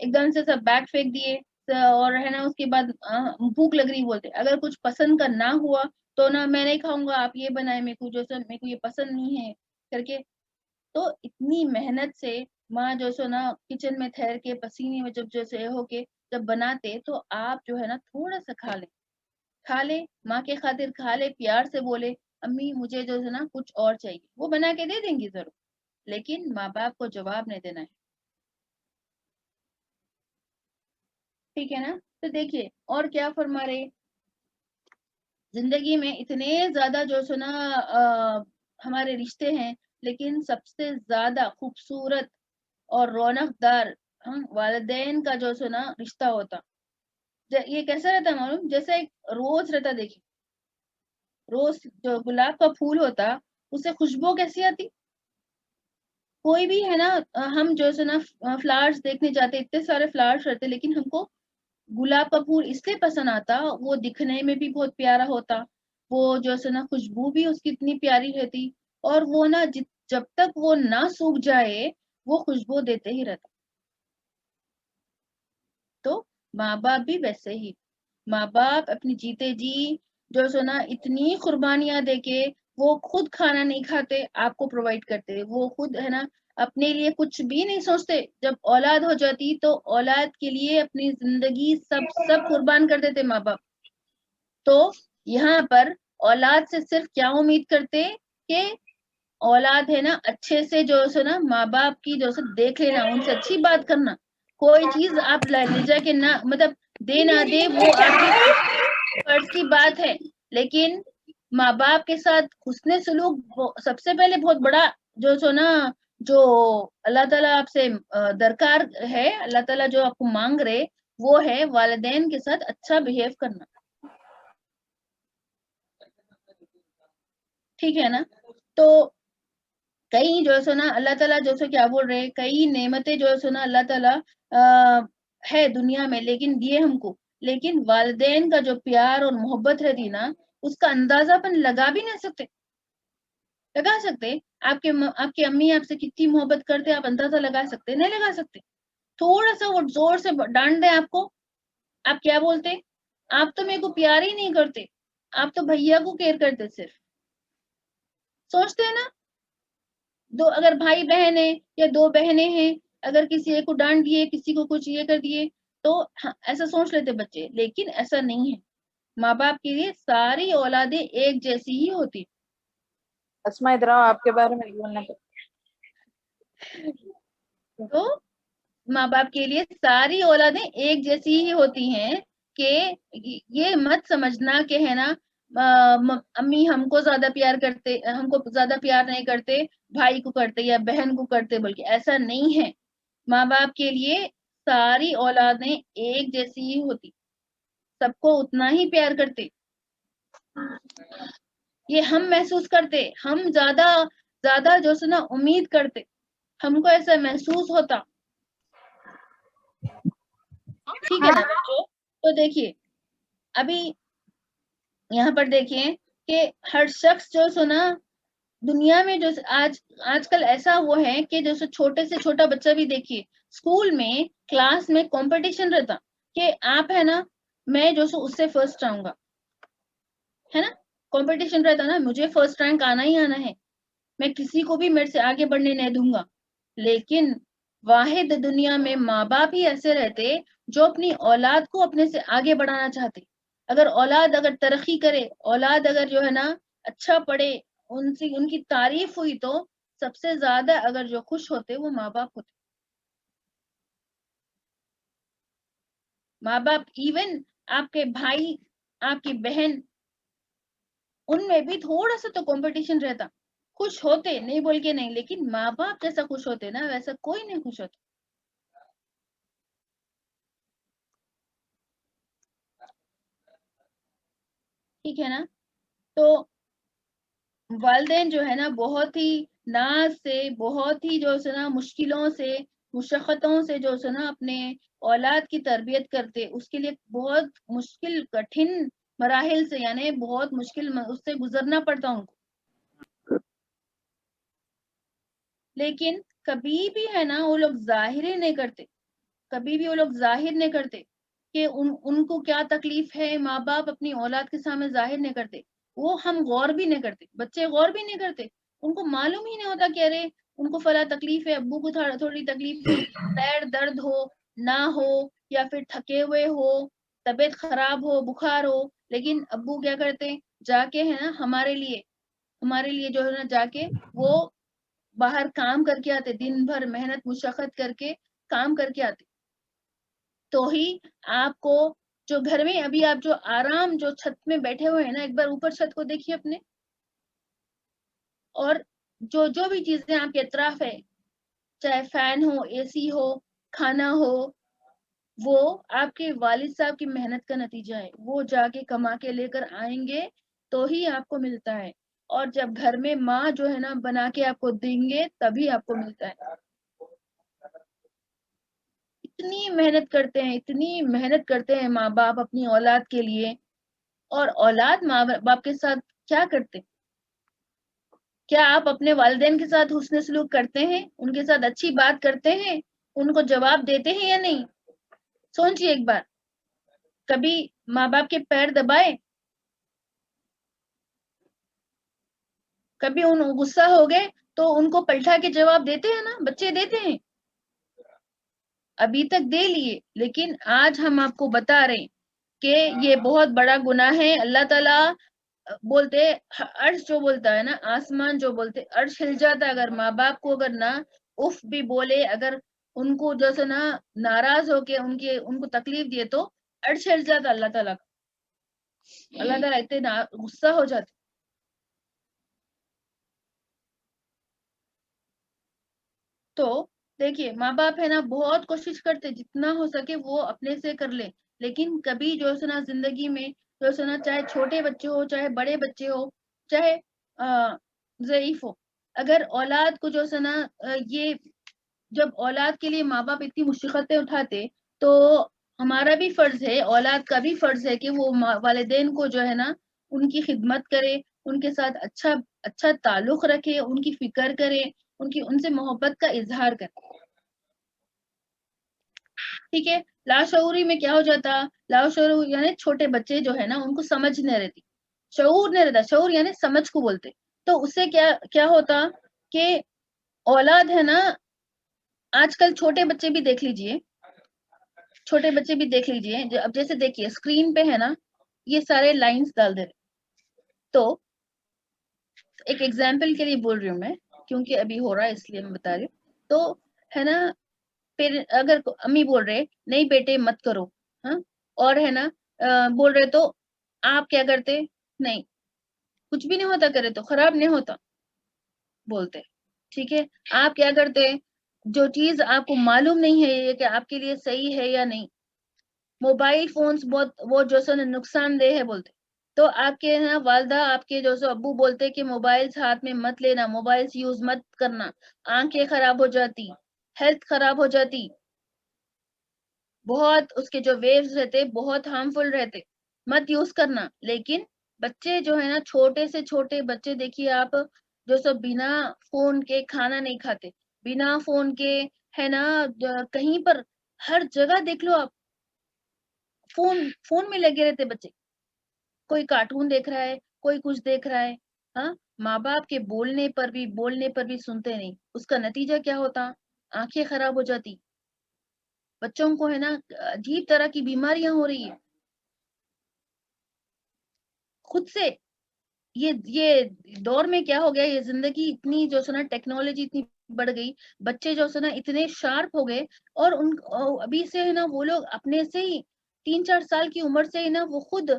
ایک دم سے سب بیگ پھینک دیے اور ہے نا اس کے بعد بھوک لگ رہی بولتے. اگر کچھ پسند کا نہ ہوا تو نا میں نہیں کھاؤں گا، آپ یہ بنائے، میرے کو یہ پسند نہیں ہے کر کے. تو اتنی محنت سے ماں جو سو نا کچن میں ٹھہر کے پسینے میں جب جیسے ہو کے جب بناتے، تو آپ جو ہے نا تھوڑا سا کھا لے، ماں کے خاطر کھا لے، پیار سے بولے امی مجھے جو ہے نا کچھ اور چاہیے، وہ بنا کے دے دیں گی ضرور، لیکن ماں باپ کو جواب نہیں دینا ہے. ٹھیک ہے نا. تو دیکھیے اور کیا فرما رہے، زندگی میں اتنے زیادہ جو سنا ہمارے رشتے ہیں، لیکن سب سے زیادہ خوبصورت اور رونق دار والدین کا جو سنا رشتہ ہوتا. یہ کیسا رہتا معلوم، جیسے ایک روز رہتا. دیکھیے روز جو گلاب کا پھول ہوتا، اسے خوشبو کیسی آتی. کوئی بھی ہے نا ہم جو سنا فلاورز دیکھنے جاتے، اتنے سارے فلاورز رہتے، لیکن ہم کو گلاب کا پھول اس لیے پسند آتا، وہ دکھنے میں بھی بہت پیارا ہوتا، وہ جو سنا خوشبو بھی اس کی اتنی پیاری رہتی، اور وہ نا جب تک وہ نہ سوکھ جائے وہ خوشبو دیتے ہی رہتا. تو ماں باپ بھی ویسے ہی، ماں باپ اپنی جیتے جی جو سنا اتنی قربانیاں دے کے وہ خود کھانا نہیں کھاتے، آپ کو پرووائڈ کرتے، وہ خود ہے نا اپنے لیے کچھ بھی نہیں سوچتے. جب اولاد ہو جاتی تو اولاد کے لیے اپنی زندگی سب قربان کر دیتے ماں باپ. تو یہاں پر اولاد سے صرف کیا امید کرتے کہ اولاد ہے نا اچھے سے جو ہے نا ماں باپ کی جو ہے دیکھ لینا، ان سے اچھی بات کرنا. کوئی چیز آپ لے جا کے نہ مطلب دے نہ دے وہ آپ کی فرض کی بات ہے، لیکن ماں باپ کے ساتھ حسن سلوک سب سے پہلے بہت بڑا جو سو نا جو اللہ تعالیٰ آپ سے درکار ہے، اللہ تعالیٰ جو آپ کو مانگ رہے وہ ہے والدین کے ساتھ اچھا بہیو کرنا. ٹھیک ہے نا. تو کئی جو ہے سو نا اللہ تعالیٰ جو سو کیا بول رہے، کئی نعمتیں جو ہے سو نا اللہ تعالیٰ ہے دنیا میں لیکن دیے ہم کو، لیکن والدین کا جو پیار اور محبت رہتی نا اس کا اندازہ اپن لگا بھی نہیں سکتے. لگا سکتے آپ کی امی آپ سے کتنی محبت کرتے، آپ اندازہ لگا سکتے؟ نہیں لگا سکتے. تھوڑا سا وہ زور سے ڈانٹ دیں آپ کو، آپ کیا بولتے، آپ تو میرے کو پیار ہی نہیں کرتے، آپ تو بھیا کو کیئر کرتے. صرف سوچتے ہیں نا، اگر بھائی بہن ہے یا 2 بہنیں ہیں، اگر کسی ایک کو ڈانٹ دیے، کسی کو کچھ یہ کر دیے تو ایسا سوچ لیتے بچے، لیکن ایسا نہیں ہے. ماں باپ کے لیے ساری اولادیں ایک جیسی ہی ہوتی. اسما ادھر آؤ، آپ کے بارے میں بولنا. تو ماں باپ کے لیے ساری اولادیں ایک جیسی ہی ہوتی ہیں، کہ یہ مت سمجھنا کہ ہے نا امی ہم کو زیادہ پیار کرتے، ہم کو زیادہ پیار نہیں کرتے بھائی کو کرتے یا بہن کو کرتے، بلکہ ایسا نہیں ہے. ماں باپ کے لیے ساری اولادیں ایک جیسی ہی ہوتی، سب کو اتنا ہی پیار کرتے. یہ ہم محسوس کرتے، ہم زیادہ جو سنا امید کرتے، ہم کو ایسا محسوس ہوتا. ٹھیک ہے نا بچوں؟ تو دیکھیے ابھی یہاں پر دیکھیے کہ ہر شخص جو سنا دنیا میں جو آج کل ایسا وہ ہے کہ جو چھوٹے سے چھوٹا بچہ بھی دیکھیے اسکول میں کلاس میں کمپٹیشن رہتا کہ آپ ہے نا میں جو سو اس سے فرسٹ آؤں گا، ہے نا. کمپٹیشن رہتا نا، مجھے فرسٹ رینک آنا ہی آنا ہے، میں کسی کو بھی میرے سے آگے بڑھنے نہیں دوں گا. لیکن واحد دنیا میں ماں باپ ہی ایسے رہتے جو اپنی اولاد کو اپنے سے آگے بڑھانا چاہتے. اگر اولاد اگر ترقی کرے، اولاد اگر جو ہے نا اچھا پڑھے، ان کی تعریف ہوئی، تو سب سے زیادہ اگر جو خوش ہوتے وہ ماں باپ ہوتے. ماں باپ ایون آپ کے بھائی، آپ کی بہن، ان میں بھی تھوڑا سا تو کمپٹیشن رہتا. خوش ہوتے نہیں بول کے نہیں، لیکن ماں باپ جیسا خوش ہوتے نا ویسا کوئی نہیں خوش ہوتا. ٹھیک ہے نا؟ تو والدین جو ہے نا بہت ہی ناز سے، بہت ہی جو ہے نا مشکلوں سے، مشقتوں سے جو ہے نا اپنے اولاد کی تربیت کرتے. اس کے لیے بہت مشکل کٹھن مراحل سے، یعنی بہت مشکل اس سے گزرنا پڑتا ان کو. لیکن کبھی بھی ہے نا وہ لوگ ظاہر ہی نہیں کرتے، کبھی بھی وہ لوگ ظاہر نہیں کرتے کہ ان کو کیا تکلیف ہے. ماں باپ اپنی اولاد کے سامنے ظاہر نہیں کرتے. وہ ہم غور بھی نہیں کرتے، بچے غور بھی نہیں کرتے. ان کو معلوم ہی نہیں ہوتا کہ ارے ان کو فلاں تکلیف ہے، ابو کو تھوڑی تکلیف ہوئی، پیر درد ہو نہ ہو، یا پھر تھکے ہوئے ہو، طبیعت خراب ہو، بخار ہو. لیکن ابو کیا کرتے، جا کے ہے نا ہمارے لیے جو ہے نا جا کے وہ باہر کام کر کے آتے، دن بھر محنت مشقت کر کے کام کر کے آتے. تو ہی آپ کو جو گھر میں ابھی آپ جو آرام جو چھت میں بیٹھے ہوئے ہیں نا، ایک بار اوپر چھت کو دیکھیے اپنے، اور جو بھی چیزیں آپ کے اطراف ہے، چاہے فین ہو، اے سی ہو، کھانا ہو، وہ آپ کے والد صاحب کی محنت کا نتیجہ ہے. وہ جا کے کما کے لے کر آئیں گے تو ہی آپ کو ملتا ہے. اور جب گھر میں ماں جو ہے نا بنا کے آپ کو دیں گے تبھی آپ کو ملتا ہے. اتنی محنت کرتے ہیں ماں باپ اپنی اولاد کے لیے. اور اولاد ماں باپ کے ساتھ کیا کرتے؟ کیا آپ اپنے والدین کے ساتھ حسن سلوک کرتے ہیں؟ ان کے ساتھ اچھی بات کرتے ہیں؟ ان کو جواب دیتے ہیں یا نہیں؟ سوچئے ایک بار، کبھی ماں باپ کے پیر دبائے؟ کبھی ان غصہ ہو گئے تو ان کو پلٹا کے جواب دیتے ہیں نا؟ بچے دیتے ہیں. ابھی تک دے لیے، لیکن آج ہم آپ کو بتا رہے ہیں کہ یہ بہت بڑا گناہ ہے. اللہ تعالیٰ بولتے، عرش جو بولتا ہے نا، آسمان جو بولتے، عرش ہل جاتا ہے اگر ماں باپ کو اگر نہ اف بھی بولے، اگر ان کو جیسے نا ناراض ہو کے ان کو تکلیف دیے تو عرش ہل جاتا اللہ تعالیٰ کا. اللہ تعالیٰ اتنے غصہ ہو جاتے. تو دیکھیے ماں باپ ہے نا بہت کوشش کرتے جتنا ہو سکے وہ اپنے سے کر لے. لیکن کبھی جو ہے نا زندگی میں جو ہے نا، چاہے چھوٹے بچے ہو، چاہے بڑے بچے ہو، چاہے ضعیف ہو، اگر اولاد کو جو ہے نا یہ جب اولاد کے لیے ماں باپ اتنی مشقتیں اٹھاتے، تو ہمارا بھی فرض ہے، اولاد کا بھی فرض ہے کہ وہ والدین کو جو ہے نا ان کی خدمت کرے، ان کے ساتھ اچھا تعلق رکھے، ان کی فکر کرے، ان سے محبت کا اظہار کرے. ٹھیک ہے. لاشعوری میں کیا ہو جاتا؟ لاشعور یعنی چھوٹے بچے جو ہے نا ان کو سمجھ نہیں رہتی، شعور نہیں رہتا. شعور یعنی سمجھ کو بولتے. تو اس سے کیا ہوتا کہ اولاد ہے نا، آج کل چھوٹے بچے بھی دیکھ لیجئے، اب جیسے دیکھیے اسکرین پہ ہے نا یہ سارے لائنز ڈال دے رہے. تو ایک ایگزامپل کے لیے بول رہی ہوں میں، کیونکہ ابھی ہو رہا ہے اس لیے میں بتا رہی ہوں. تو ہے نا پھر اگر امی بول رہے نہیں بیٹے مت کرو، ہاں، اور ہے نا بول رہے تو آپ کیا کرتے؟ نہیں کچھ بھی نہیں ہوتا، کرے تو خراب نہیں ہوتا بولتے، ٹھیک ہے؟ آپ کیا کرتے؟ جو چیز آپ کو معلوم نہیں ہے یہ کہ آپ کے لیے صحیح ہے یا نہیں، موبائل فونز بہت وہ جو سو نقصان دہ ہے بولتے، تو آپ کے نا والدہ آپ کے جو سو ابو بولتے کہ موبائلز ہاتھ میں مت لینا، موبائلز یوز مت کرنا، آنکھیں خراب ہو جاتی، ہیلتھ خراب ہو جاتی، بہت اس کے جو ویوز رہتے بہت ہارمفل رہتے، مت یوز کرنا۔ لیکن بچے جو ہے نا چھوٹے سے چھوٹے بچے دیکھیے آپ، جو سب بنا فون کے کھانا نہیں کھاتے، بنا فون کے ہے نا کہیں پر ہر جگہ دیکھ لو آپ فون میں لگے رہتے بچے، کوئی کارٹون دیکھ رہا ہے، کوئی کچھ دیکھ رہا ہے، ہاں، ماں باپ کے بولنے پر بھی سنتے نہیں، اس کا نتیجہ کیا ہوتا؟ آنکھیں خراب ہو جاتی، بچوں کو ہے نا عجیب طرح کی بیماریاں ہو رہی ہے خود سے۔ یہ دور میں کیا ہو گیا، یہ زندگی اتنی جو سنا ٹیکنالوجی اتنی بڑھ گئی، بچے جو سنا اتنے شارپ ہو گئے، اور ان ابھی سے ہے نا وہ لوگ اپنے سے ہی 3-4 سال کی عمر سے ہی نا وہ خود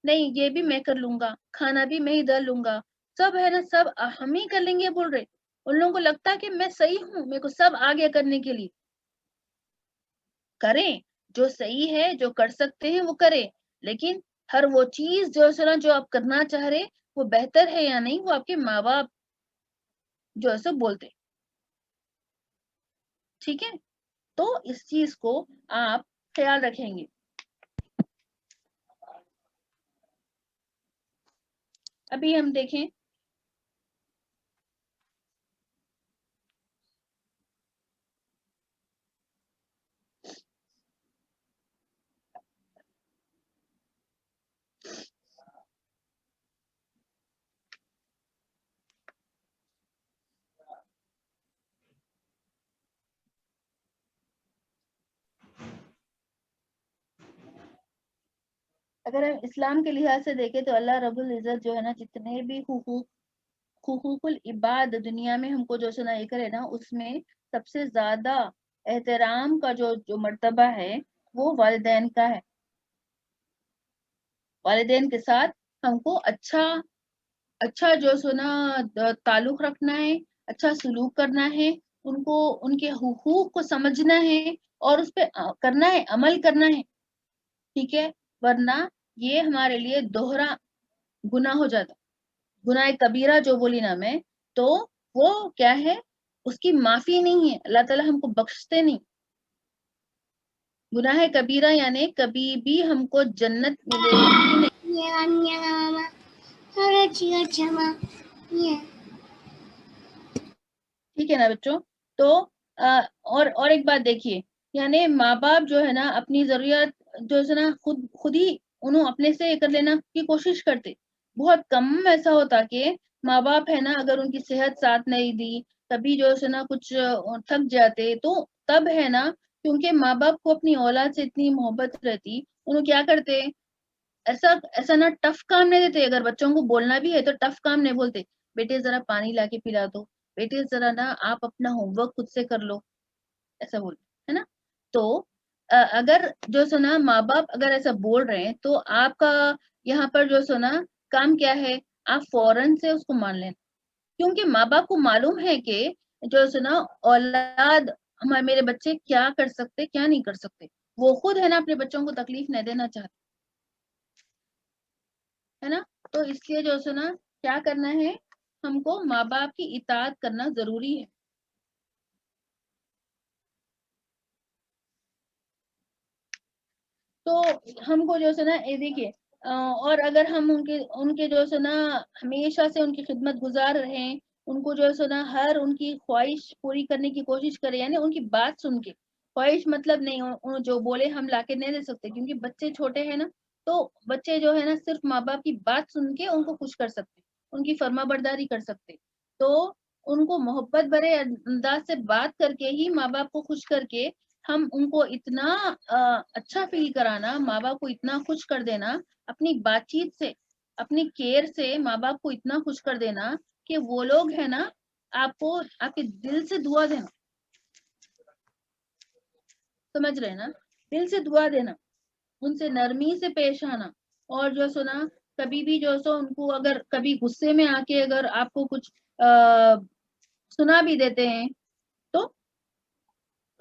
نہیں یہ بھی میں کر لوں گا، کھانا بھی میں ہی ڈال لوں گا، سب ہے نا سب ہم ہی کر لیں گے بول رہے، ان لوگوں کو لگتا ہے کہ میں صحیح ہوں، میرے کو سب آگے کرنے کے لیے کریں، جو صحیح ہے جو کر سکتے ہیں وہ کریں، لیکن ہر وہ چیز جو ہے نا جو آپ کرنا چاہ رہے وہ بہتر ہے یا نہیں وہ آپ کے ماں باپ جو ہے سب بولتے، ٹھیک ہے؟ تو اس چیز کو آپ خیال رکھیں گے۔ ابھی ہم دیکھیں اگر ہم اسلام کے لحاظ سے دیکھیں تو اللہ رب العزت جو ہے نا جتنے بھی حقوق العباد دنیا میں ہم کو جو سنا یہ کرے نا، اس میں سب سے زیادہ احترام کا جو مرتبہ ہے وہ والدین کا ہے، والدین کے ساتھ ہم کو اچھا جو سنا تعلق رکھنا ہے، اچھا سلوک کرنا ہے، ان کو ان کے حقوق کو سمجھنا ہے اور اس پہ کرنا ہے، عمل کرنا ہے، ٹھیک ہے؟ ورنہ یہ ہمارے لیے دوہرا گناہ ہو جاتا، گناہ کبیرہ جو بولی نا میں، تو وہ کیا ہے، اس کی معافی نہیں ہے، اللہ تعالیٰ ہم کو بخشتے نہیں، گناہ کبیرہ یعنی کبھی بھی ہم کو جنت ملے گی نہیں۔ ٹھیک ہے نا بچوں؟ تو اور ایک بات دیکھیے، یعنی ماں باپ جو ہے نا اپنی ضروریات جو ہے نا خود ہی انہوں اپنے سے کر لینا کی کوشش کرتے، بہت کم ایسا ہوتا کہ ماں باپ ہے نا اگر ان کی صحت ساتھ نہیں دی، کبھی جو ہے نا کچھ تھک جاتے، تو تب ہے نا کیونکہ ماں باپ کو اپنی اولاد سے اتنی محبت رہتی، انہوں کیا کرتے، ایسا نا ٹف کام نہیں دیتے، اگر بچوں کو بولنا بھی ہے تو ٹف کام نہیں بولتے، بیٹے ذرا پانی لا کے پلا دو، بیٹے ذرا نا آپ اپنا ہوم ورک خود سے کر لو، ایسا بولتے ہے نا؟ تو اگر جو سنا ماں باپ اگر ایسا بول رہے ہیں تو آپ کا یہاں پر جو سنا کام کیا ہے، آپ فوراً سے اس کو مان لینا، کیونکہ ماں باپ کو معلوم ہے کہ جو سنا اولاد میرے بچے کیا کر سکتے کیا نہیں کر سکتے، وہ خود ہے نا اپنے بچوں کو تکلیف نہیں دینا چاہتے، ہے نا؟ تو اس لیے جو سنا کیا کرنا ہے، ہم کو ماں باپ کی اطاعت کرنا ضروری ہے۔ تو ہم کو جو سنا یہ دیکھیے، اور اگر ہم ان کے جو سنا ہمیشہ سے ان کی خدمت گزار رہے، ان کو جو سنا ہر ان کی خواہش پوری کرنے کی کوشش کرے، یعنی ان کی بات سن کے، خواہش مطلب نہیں جو بولے ہم لا کے نہیں دے سکتے، کیونکہ بچے چھوٹے ہیں نا، تو بچے جو ہے نا صرف ماں باپ کی بات سن کے ان کو خوش کر سکتے، ان کی فرما برداری کر سکتے، تو ان کو محبت بھرے انداز سے بات کر کے ہی ماں باپ کو خوش کر کے ہم ان کو اتنا اچھا فیل کرانا، ماں باپ کو اتنا خوش کر دینا اپنی بات چیت سے، اپنی کیئر سے ماں باپ کو اتنا خوش کر دینا کہ وہ لوگ ہے نا آپ کو آپ کے دل سے دعا دینا، سمجھ رہے نا, دل سے دعا دینا, ان سے نرمی سے پیش آنا, اور جو سنا کبھی بھی جو سو ان کو اگر کبھی غصے میں آ کے اگر آپ کو کچھ سنا بھی دیتے ہیں تو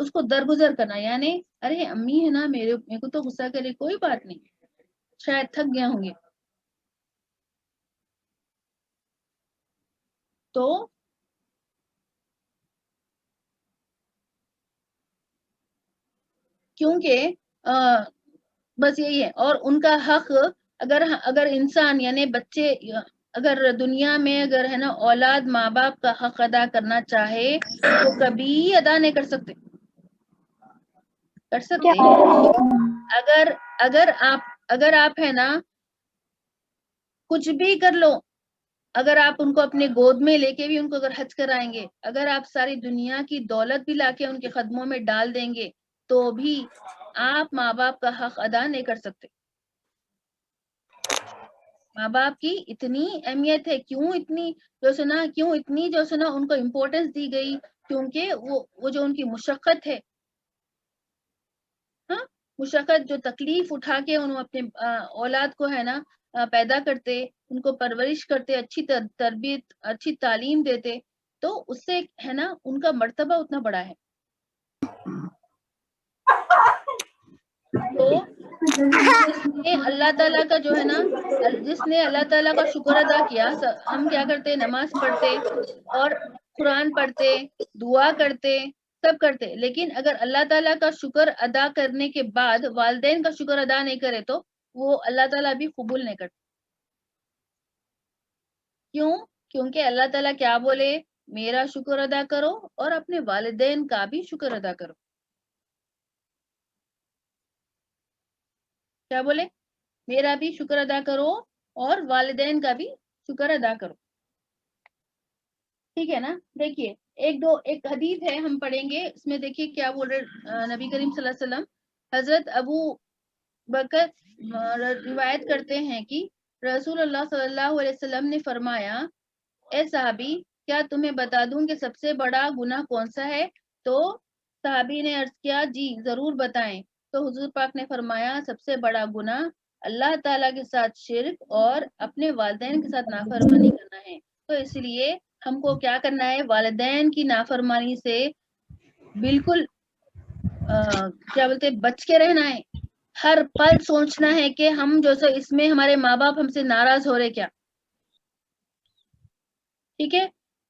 اس کو درگزر کرنا, یعنی ارے امی ہے نا میرے کو تو غصہ کرے, کوئی بات نہیں, شاید تھک گیا ہوں گے. تو کیونکہ بس یہی ہے, اور ان کا حق اگر انسان یعنی بچے اگر دنیا میں اگر ہے نا اولاد ماں باپ کا حق ادا کرنا چاہے تو کبھی ادا نہیں کر سکتے. کر سکتے اگر آپ ہے نا کچھ بھی کر لو, اگر آپ ان کو اپنے گود میں لے کے بھی ان کو اگر حج کرائیں گے, اگر آپ ساری دنیا کی دولت بھی لا کے ان کے قدموں میں ڈال دیں گے تو بھی آپ ماں باپ کا حق ادا نہیں کر سکتے. ماں باپ کی اتنی اہمیت ہے, کیوں اتنی جو سنا ان کو امپورٹنس دی گئی, کیونکہ وہ جو ان کی مشقت ہے, ہاں مشقت, جو تکلیف اٹھا کے انہوں اپنے اولاد کو ہے نا پیدا کرتے, ان کو پرورش کرتے, اچھی تربیت اچھی تعلیم دیتے, تو اس سے ہے نا ان کا مرتبہ اتنا بڑا ہے. تو جس نے اللہ تعالیٰ کا جو ہے نا جس نے اللہ تعالیٰ کا شکر ادا کیا, ہم کیا کرتے, نماز پڑھتے اور قرآن پڑھتے, دعا کرتے, سب کرتے, لیکن اگر اللہ تعالیٰ کا شکر ادا کرنے کے بعد والدین کا شکر ادا نہیں کرے تو وہ اللہ تعالیٰ بھی قبول نہیں کرتے. کیوں؟ کیونکہ اللہ تعالیٰ کیا بولے, میرا شکر ادا کرو اور اپنے والدین کا بھی شکر ادا کرو. کیا بولے, میرا بھی شکر ادا کرو اور والدین کا بھی شکر ادا کرو. ٹھیک ہے نا. دیکھیے ایک حدیث ہے, ہم پڑھیں گے, اس میں دیکھیے کیا بول رہے نبی کریم صلی اللہ علیہ وسلم. حضرت ابو بکر روایت کرتے ہیں کہ رسول اللہ صلی اللہ علیہ وسلم نے فرمایا, اے صحابی کیا تمہیں بتا دوں کہ سب سے بڑا گناہ کون سا ہے؟ تو صحابی نے عرض کیا, جی ضرور بتائیں. تو حضور پاک نے فرمایا, سب سے بڑا گناہ اللہ تعالیٰ کے ساتھ شرک اور اپنے والدین کے ساتھ نافرمانی کرنا ہے. تو اس لیے ہم کو کیا کرنا ہے, والدین کی نافرمانی سے بالکل کیا بولتے بچ کے رہنا ہے. ہر پل سوچنا ہے کہ ہم جو سو اس میں ہمارے ماں باپ ہم سے ناراض ہو رہے کیا. ٹھیک ہے.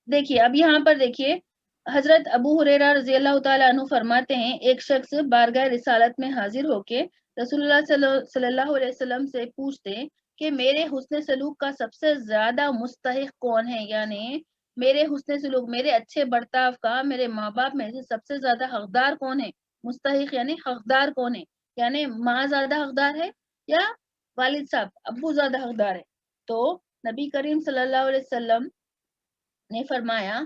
دیکھیے اب یہاں پر دیکھیے, حضرت ابو ہریرہ رضی اللہ تعالیٰ عنہ فرماتے ہیں, ایک شخص بارگاہ رسالت میں حاضر ہو کے رسول اللہ صلی اللہ علیہ وسلم سے پوچھتے کہ میرے حسن سلوک کا سب سے زیادہ مستحق کون ہے, یعنی میرے حسن سلوک, میرے اچھے برتاؤ کا میرے ماں باپ میں سے سب سے زیادہ حقدار کون ہے. مستحق یعنی حقدار کون ہے, یعنی ماں زیادہ حقدار ہے یا والد صاحب ابو زیادہ حقدار ہے. تو نبی کریم صلی اللہ علیہ وسلم نے فرمایا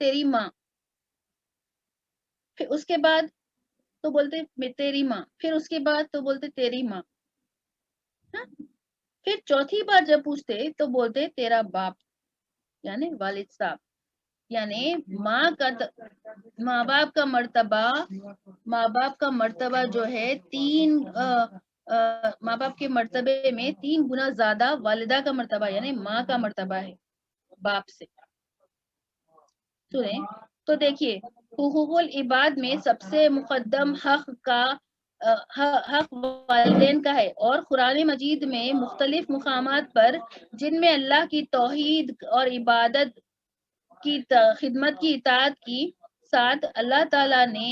تیری ماں. پھر اس کے بعد تو بولتے تیری ماں, پھر اس کے بعد تو بولتے تیری ماں, پھر چوتھی بار جب پوچھتے تو بولتے تیرا باپ یعنی والد صاحب. یعنی ماں باپ کا مرتبہ جو ہے ماں باپ کے مرتبے میں 3 گنا زیادہ والدہ کا مرتبہ یعنی ماں کا مرتبہ ہے باپ سے. سنیں تو دیکھیے, حقوق العباد میں سب سے مقدم حق والدین کا ہے, اور قرآن مجید میں مختلف مقامات پر جن میں اللہ کی توحید اور عبادت کی خدمت کی اطاعت کی ساتھ اللہ تعالیٰ نے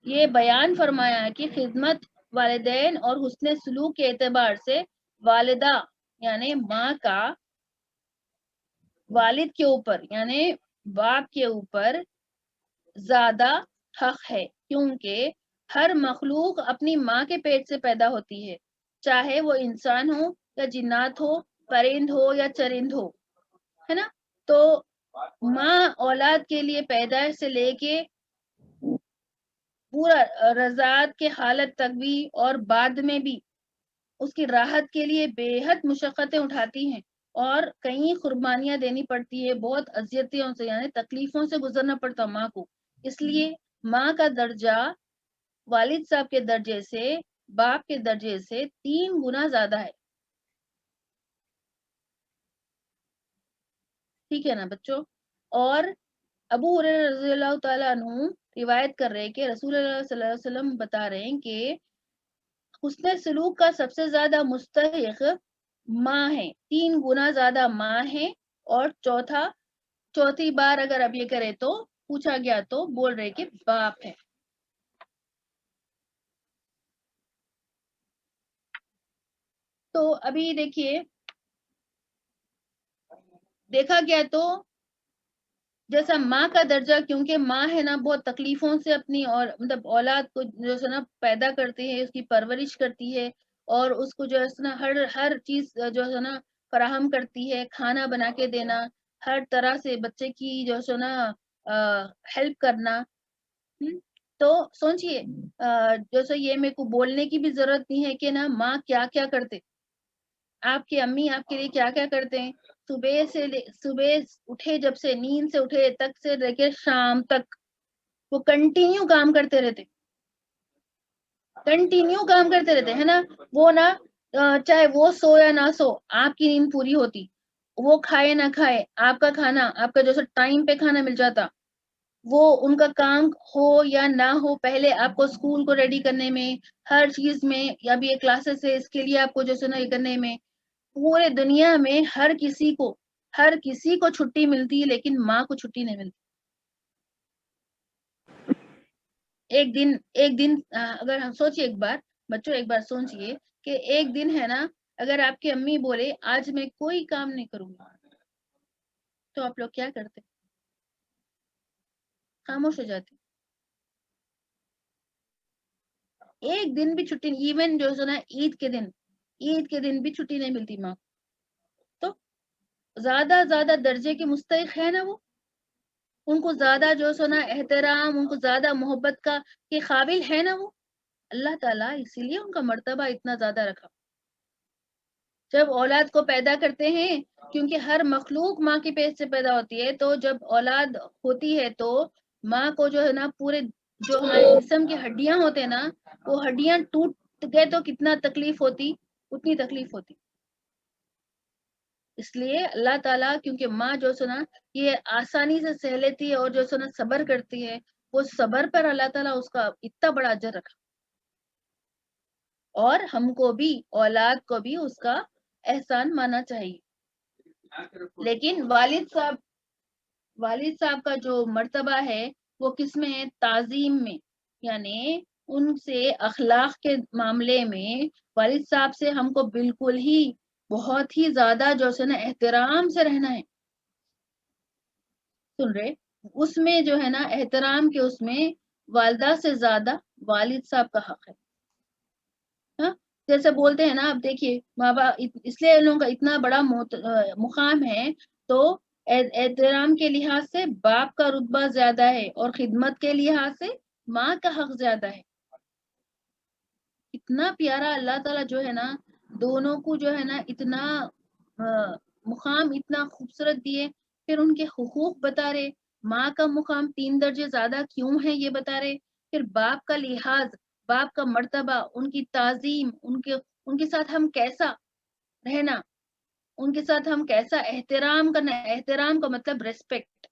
یہ بیان فرمایا کہ خدمت والدین اور حسن سلوک کے اعتبار سے والدہ یعنی ماں کا والد کے اوپر یعنی باپ کے اوپر زیادہ حق ہے, کیونکہ ہر مخلوق اپنی ماں کے پیٹ سے پیدا ہوتی ہے, چاہے وہ انسان ہو یا جنات ہو, پرند ہو یا چرند ہو, ہے نا. تو ماں اولاد کے لیے پیدائش سے لے کے پورا رضاعت کے حالت تک بھی اور بعد میں بھی اس کی راحت کے لیے بے حد مشقتیں اٹھاتی ہیں, اور کئی قربانیاں دینی پڑتی ہے, بہت اذیتوں سے یعنی تکلیفوں سے گزرنا پڑتا ماں کو. اس لیے ماں کا درجہ والد صاحب کے درجے سے باپ کے درجے سے 3 گنا زیادہ ہے. ٹھیک ہے نا بچوں؟ اور ابو ہریرہ رضی اللہ تعالیٰ عنہ روایت کر رہے کہ رسول اللہ صلی اللہ علیہ وسلم بتا رہے ہیں کہ حسن سلوک کا سب سے زیادہ مستحق ماں ہے، 3 گنا زیادہ ماں ہے، اور چوتھی بار اگر اب یہ کرے تو پوچھا گیا تو بول رہے کہ باپ ہے. تو ابھی دیکھیے دیکھا گیا تو جیسا ماں کا درجہ، کیونکہ ماں ہے نا بہت تکلیفوں سے اپنی اور مطلب اولاد کو جو ہے نا پیدا کرتی ہے، اس کی پرورش کرتی ہے، اور اس کو جو ہے نا ہر چیز جو ہے نا فراہم کرتی ہے، کھانا بنا کے دینا، ہر طرح سے بچے کی جو ہے نا ہیلپ کرنا. تو سوچئے جیسے یہ میرے کو بولنے کی بھی ضرورت نہیں ہے کہ نا ماں کیا کیا کرتے، آپ کی امی آپ کے لیے کیا کیا کرتے ہیں. صبح اٹھے، جب سے نیند سے اٹھے تک سے لے کے شام تک وہ کنٹینیو کام کرتے رہتے ہے نا. وہ نا چاہے وہ سو یا نہ سو، آپ کی نیند پوری ہوتی، وہ کھائے نہ کھائے، آپ کا کھانا آپ کا جیسے ٹائم پہ کھانا مل جاتا. وہ ان کا کام ہو یا نہ ہو، پہلے آپ کو اسکول کو ریڈی کرنے میں، ہر چیز میں، یا بھی یہ کلاسز ہے اس کے لیے آپ کو جیسے نا یہ کرنے میں، پورے دنیا میں ہر کسی کو چھٹی ملتی ہے، لیکن ماں کو چھٹی نہیں ملتی. ایک دن اگر ہم سوچئے ایک بار بچوں، ایک بار سوچئے کہ ایک دن ہے نا، اگر آپ کی امی بولے آج میں کوئی کام نہیں کروں گا، تو آپ لوگ کیا کرتے؟ خاموش ہو جاتے. ایک دن بھی چھٹی، ایون جو ہے نا عید کے دن بھی چھٹی نہیں ملتی ماں. تو زیادہ درجے کے مستحق ہے نا وہ، ان کو زیادہ جو سنا احترام، ان کو زیادہ محبت کا کے قابل ہے نا وہ. اللہ تعالیٰ اسی لیے ان کا مرتبہ اتنا زیادہ رکھا. جب اولاد کو پیدا کرتے ہیں، کیونکہ ہر مخلوق ماں کے پیٹ سے پیدا ہوتی ہے، تو جب اولاد ہوتی ہے تو ماں کو جو ہے نا پورے جو ہمارے جسم کی ہڈیاں ہوتے ہیں نا، وہ ہڈیاں ٹوٹ گئے تو کتنا تکلیف ہوتی، اتنی تکلیف ہوتی. اس لیے اللہ تعالیٰ، کیونکہ ماں جو سنا یہ آسانی سے سہ لیتی ہے اور جو سنا صبر کرتی ہے، وہ صبر پر اللہ تعالیٰ اس کا اتنا بڑا اجر رکھا. اور ہم کو بھی، اولاد کو بھی اس کا احسان ماننا چاہیے. لیکن والد صاحب کا جو مرتبہ ہے وہ کس میں ہے؟ تعظیم میں. یعنی ان سے اخلاق کے معاملے میں والد صاحب سے ہم کو بالکل ہی بہت ہی زیادہ جو ہے نا احترام سے رہنا ہے. سن رہے؟ اس میں جو ہے نا احترام کے اس میں والدہ سے زیادہ والد صاحب کا حق ہے. ہاں، جیسے بولتے ہیں نا، اب دیکھیے ماں باپ، اس لیے ان لوگوں کا اتنا بڑا مقام ہے. تو احترام کے لحاظ سے باپ کا رتبہ زیادہ ہے، اور خدمت کے لحاظ سے ماں کا حق زیادہ ہے. اتنا پیارا اللہ تعالیٰ جو ہے نا دونوں کو جو ہے نا اتنا مقام اتنا خوبصورت دیے. پھر ان کے حقوق بتا رہے، ماں کا مقام 3 درجے زیادہ کیوں ہے یہ بتا رہے. پھر باپ کا لحاظ، باپ کا مرتبہ، ان کی تعظیم، ان کے ساتھ ہم کیسا رہنا، ان کے ساتھ ہم کیسا احترام کرنا. احترام کا مطلب ریسپیکٹ،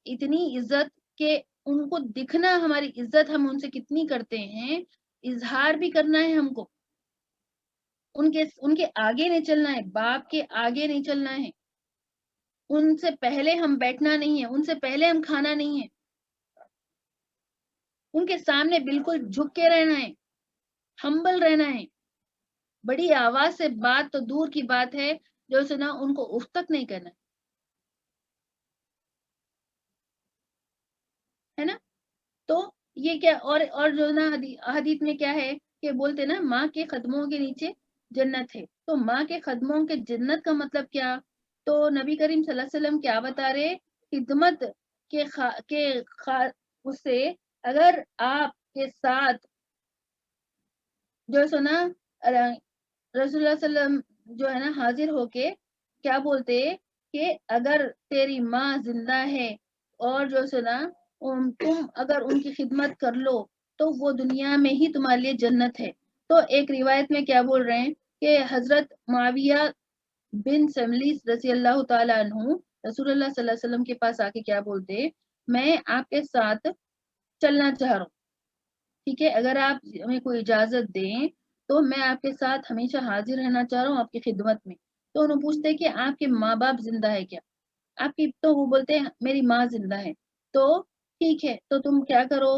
اتنی عزت کہ ان کو دکھنا ہماری عزت ہم ان سے کتنی کرتے ہیں، اظہار بھی کرنا ہے ہم کو. ان کے آگے نہیں چلنا ہے، باپ کے آگے نہیں چلنا ہے. ان سے پہلے ہم بیٹھنا نہیں ہے، ان سے پہلے ہم کھانا نہیں ہے. ان کے سامنے بالکل جھک کے رہنا ہے، ہمبل رہنا ہے. بڑی آواز سے بات تو دور کی بات ہے، جو سنا ان کو اف تک نہیں کرنا ہے نا. تو یہ کیا، اور جو نا حدیث میں کیا ہے کہ بولتے نا ماں کے قدموں کے نیچے جنت ہے. تو ماں کے قدموں کے جنت کا مطلب کیا؟ تو نبی کریم صلی اللہ علیہ وسلم کیا بتا رہے؟ خدمت کے اس سے اگر آپ کے ساتھ جو سنا رسول اللہ صلی اللہ علیہ وسلم جو ہے نا حاضر ہو کے کیا بولتے کہ اگر تیری ماں زندہ ہے اور جو سنا تم اگر ان کی خدمت کر لو تو وہ دنیا میں ہی تمہارے لیے جنت ہے. تو ایک روایت میں کیا بول رہے ہیں کہ حضرت معاویہ بن سملیس رضی اللہ تعالیٰ عنہ رسول اللہ صلی اللہ علیہ وسلم کے پاس آ کے کیا بولتے, میں آپ کے ساتھ چلنا چاہ رہا ہوں, ٹھیک ہے, اگر آپ ہمیں کوئی اجازت دیں تو میں آپ کے ساتھ ہمیشہ حاضر رہنا چاہ رہا ہوں آپ کی خدمت میں. تو انہوں پوچھتے کہ آپ کے ماں باپ زندہ ہے کیا, آپ کی, تو وہ بولتے ہیں میری ماں زندہ ہے. تو ٹھیک ہے, تو تم کیا کرو,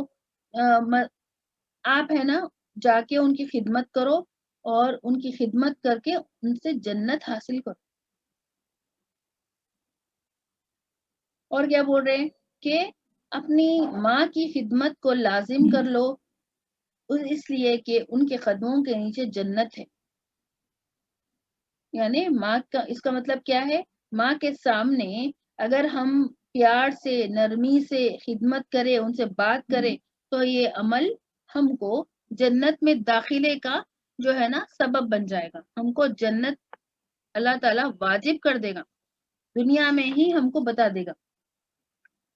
آپ ہے نا جا کے ان کی خدمت کرو اور ان کی خدمت کر کے ان سے جنت حاصل کرو. اور کیا بول رہے ہیں کہ اپنی ماں کی خدمت کو لازم کر لو, اس لیے کہ ان کے قدموں کے نیچے جنت ہے. یعنی ماں کا, اس کا مطلب کیا ہے, ماں کے سامنے اگر ہم پیار سے نرمی سے خدمت کرے, ان سے بات کرے, تو یہ عمل ہم کو جنت میں داخلے کا جو ہے نا سبب بن جائے گا. ہم کو جنت اللہ تعالیٰ واجب کر دے گا, دنیا میں ہی ہم کو بتا دے گا.